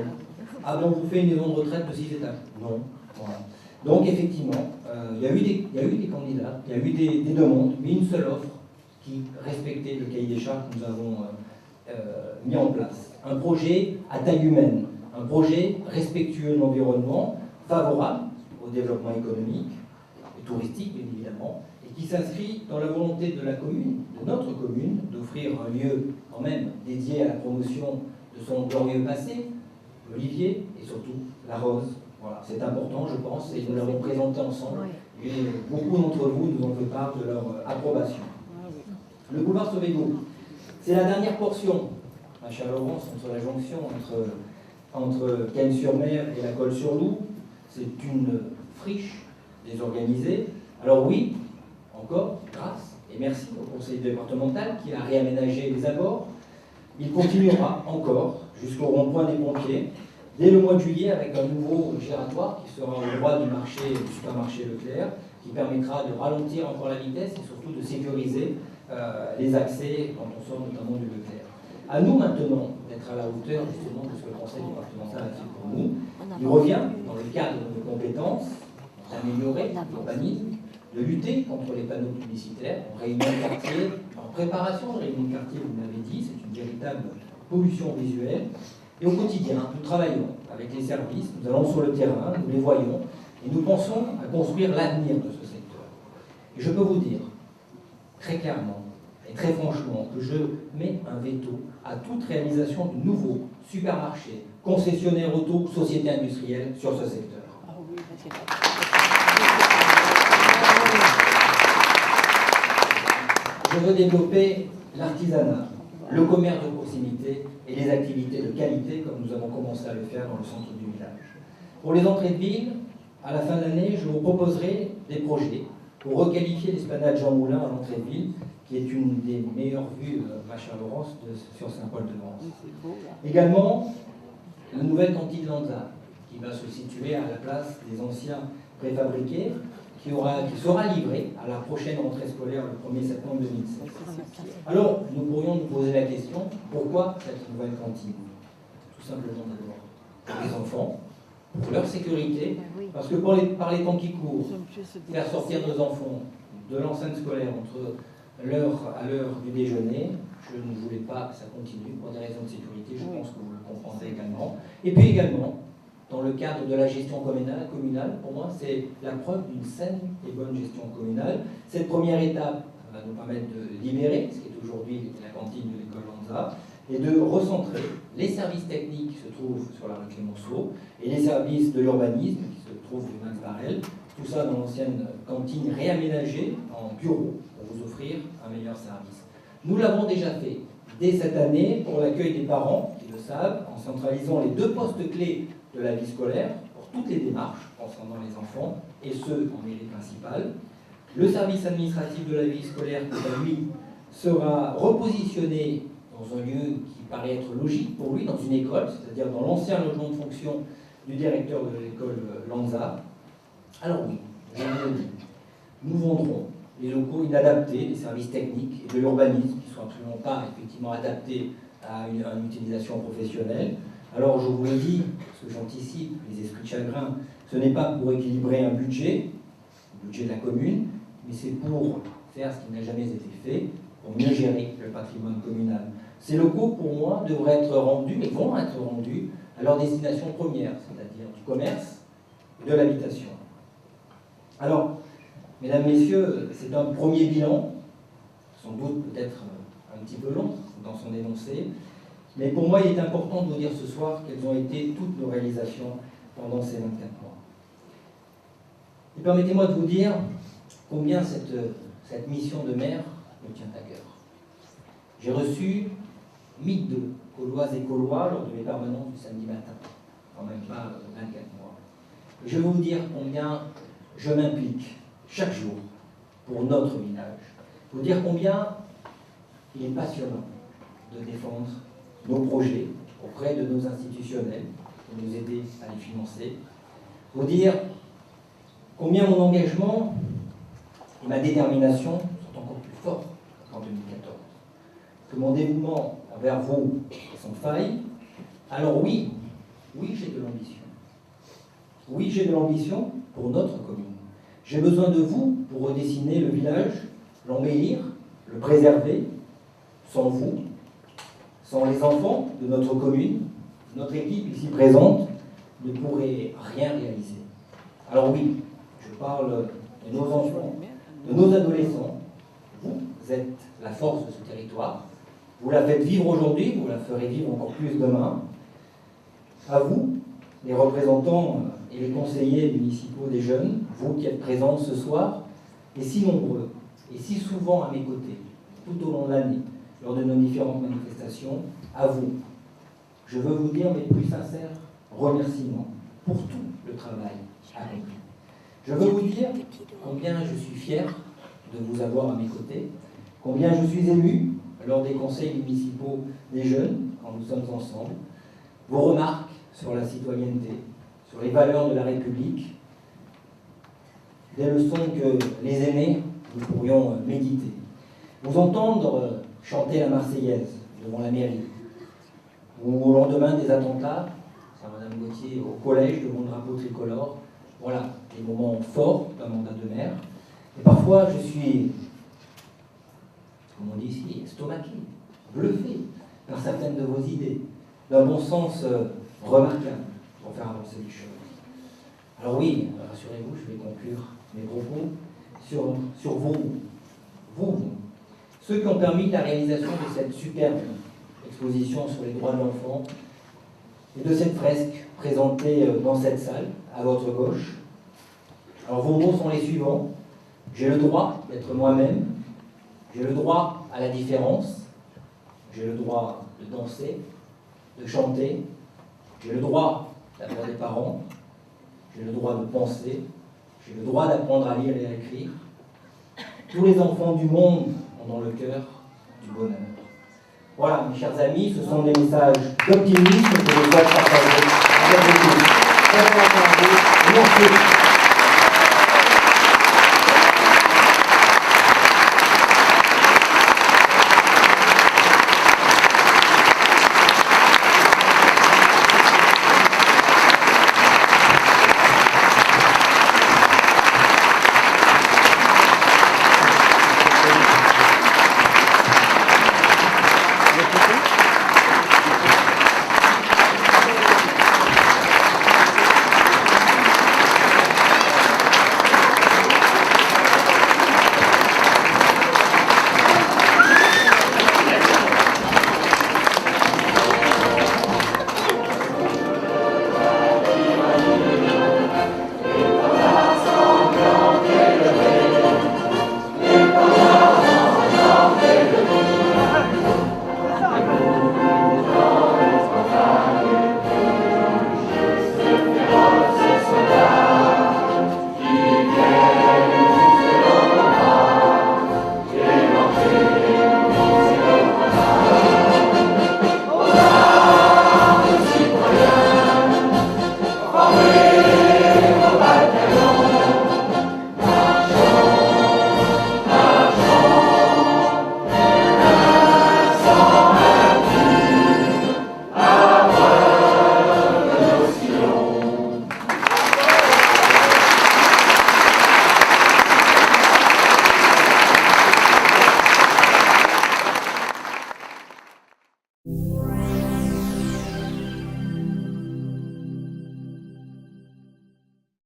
Ah, donc vous faites une maison de retraite de 6 étages? Non. Voilà. Donc, effectivement, il y a eu des candidats, il y a eu des demandes, mais une seule offre qui respectait le cahier des charges que nous avons mis en place. Un projet à taille humaine, un projet respectueux de l'environnement, favorable au développement économique et touristique, bien évidemment, et qui s'inscrit dans la volonté de la commune, de notre commune, d'offrir un lieu quand même dédié à la promotion de son glorieux passé, l'Olivier et surtout la Rose. Voilà, c'est important, je pense, et nous l'avons présenté ensemble. Et beaucoup d'entre vous nous ont fait part de leur approbation. Le boulevard Sauvégo, c'est la dernière portion, ma chère Laurence, entre la jonction entre Cannes-sur-Mer et la Colle-sur-Loup. C'est une friche désorganisée. Alors oui, encore, grâce et merci au conseil départemental qui a réaménagé les abords. Il continuera encore jusqu'au rond-point des pompiers dès le mois de juillet avec un nouveau giratoire qui sera au droit du supermarché Leclerc, qui permettra de ralentir encore la vitesse et surtout de sécuriser les accès quand on sort notamment du Leclerc. À nous maintenant d'être à la hauteur justement de ce que le conseil départemental a fait pour nous. Il revient, dans le cadre de nos compétences, d'améliorer l'urbanisme, de lutter contre les panneaux publicitaires en réunion de quartier, en préparation de réunion de quartier, vous l'avez dit, c'est une véritable pollution visuelle. Et au quotidien, nous travaillons avec les services, nous allons sur le terrain, nous les voyons, et nous pensons à construire l'avenir de ce secteur. Et je peux vous dire, très clairement et très franchement, que je mets un veto à toute réalisation de nouveaux supermarchés, concessionnaires auto, sociétés industrielles sur ce secteur. Je veux développer l'artisanat, le commerce de proximité et les activités de qualité comme nous avons commencé à le faire dans le centre du village. Pour les entrées de ville, à la fin de l'année, je vous proposerai des projets pour requalifier l'esplanade Jean Moulin à l'entrée de ville, qui est une des meilleures vues, ma chère Laurence, sur Saint-Paul-de-Vence. Également, la nouvelle cantine Lanza, qui va se situer à la place des anciens préfabriqués, qui sera livrée à la prochaine rentrée scolaire le 1er septembre 2016. Alors, nous pourrions nous poser la question, pourquoi cette nouvelle cantine? Tout simplement d'abord pour les enfants, pour leur sécurité, parce que par les temps qui courent, faire sortir nos enfants de l'enceinte scolaire à l'heure du déjeuner, je ne voulais pas que ça continue pour des raisons de sécurité, je pense que vous le comprendrez également. Et puis également, dans le cadre de la gestion communale, pour moi, c'est la preuve d'une saine et bonne gestion communale. Cette première étape va nous permettre de libérer ce qui est aujourd'hui la cantine de l'école Lanza et de recentrer les services techniques qui se trouvent sur la rue Clémenceau et les services de l'urbanisme qui se trouvent rue Max Barrel, tout ça dans l'ancienne cantine réaménagée en bureau pour vous offrir un meilleur service. Nous l'avons déjà fait dès cette année pour l'accueil des parents, qui le savent, en centralisant les 2 postes clés de la vie scolaire pour toutes les démarches concernant les enfants, et ceux en mairie principale. Le service administratif de la vie scolaire, lui, sera repositionné dans un lieu qui paraît être logique pour lui, dans une école, c'est-à-dire dans l'ancien logement de fonction du directeur de l'école Lanza. Alors oui, je vous le dis, nous vendrons les locaux inadaptés, les services techniques et de l'urbanisme qui ne sont absolument pas effectivement adaptés à une utilisation professionnelle. Alors je vous le dis, parce que j'anticipe les esprits de chagrin, ce n'est pas pour équilibrer un budget, le budget de la commune, mais c'est pour faire ce qui n'a jamais été fait, pour mieux gérer le patrimoine communal. Ces locaux, pour moi, devraient être rendus, et vont être rendus, à leur destination première, c'est-à-dire du commerce et de l'habitation. Alors, mesdames, messieurs, c'est un premier bilan, sans doute peut-être un petit peu long dans son énoncé, mais pour moi, il est important de vous dire ce soir quelles ont été toutes nos réalisations pendant ces 24 mois. Et permettez-moi de vous dire combien cette mission de maire me tient à cœur. J'ai reçu 1002 Gauloises et Gaulois lors de mes permanences du samedi matin, quand même pas 24 mois. Et je vais vous dire combien je m'implique chaque jour pour notre village. Vous dire combien il est passionnant de défendre nos projets auprès de nos institutionnels pour nous aider à les financer. Vous dire combien mon engagement et ma détermination sont encore plus forts qu'en 2014. Que mon dévouement envers vous est sans faille. Alors oui, j'ai de l'ambition. Oui, j'ai de l'ambition pour notre commune. J'ai besoin de vous pour redessiner le village, l'embellir, le préserver. Sans vous, sans les enfants de notre commune, notre équipe ici présente ne pourrait rien réaliser. Alors oui, je parle de nos enfants, de nos adolescents. Vous êtes la force de ce territoire. Vous la faites vivre aujourd'hui, vous la ferez vivre encore plus demain. À vous, les représentants et les conseillers municipaux des jeunes, vous qui êtes présents ce soir, et si nombreux, et si souvent à mes côtés, tout au long de l'année, lors de nos différentes manifestations, à vous, je veux vous dire mes plus sincères remerciements pour tout le travail accompli. Je veux vous dire combien je suis fier de vous avoir à mes côtés, combien je suis ému lors des conseils municipaux des jeunes, quand nous sommes ensemble. Vos remarques sur la citoyenneté, sur les valeurs de la République, des leçons que les aînés, nous pourrions méditer. Vous entendre chanter la Marseillaise devant la mairie, ou au lendemain des attentats, c'est Madame Gauthier, au collège devant le drapeau tricolore, voilà, des moments forts d'un mandat de maire. Et parfois, je suis, comme on dit ici, estomaqué, bluffé par certaines de vos idées, d'un bon sens remarquable pour faire avancer les choses. Alors oui, rassurez-vous, je vais conclure mes propos sur vous, ceux qui ont permis la réalisation de cette superbe exposition sur les droits de l'enfant et de cette fresque présentée dans cette salle, à votre gauche. Alors vos mots sont les suivants. J'ai le droit d'être moi-même, j'ai le droit à la différence, j'ai le droit de danser, de chanter, j'ai le droit d'avoir des parents, j'ai le droit de penser, j'ai le droit d'apprendre à lire et à écrire. Tous les enfants du monde ont dans le cœur du bonheur. Voilà, mes chers amis, ce sont des messages d'optimisme que je souhaite partager avec vous. Merci.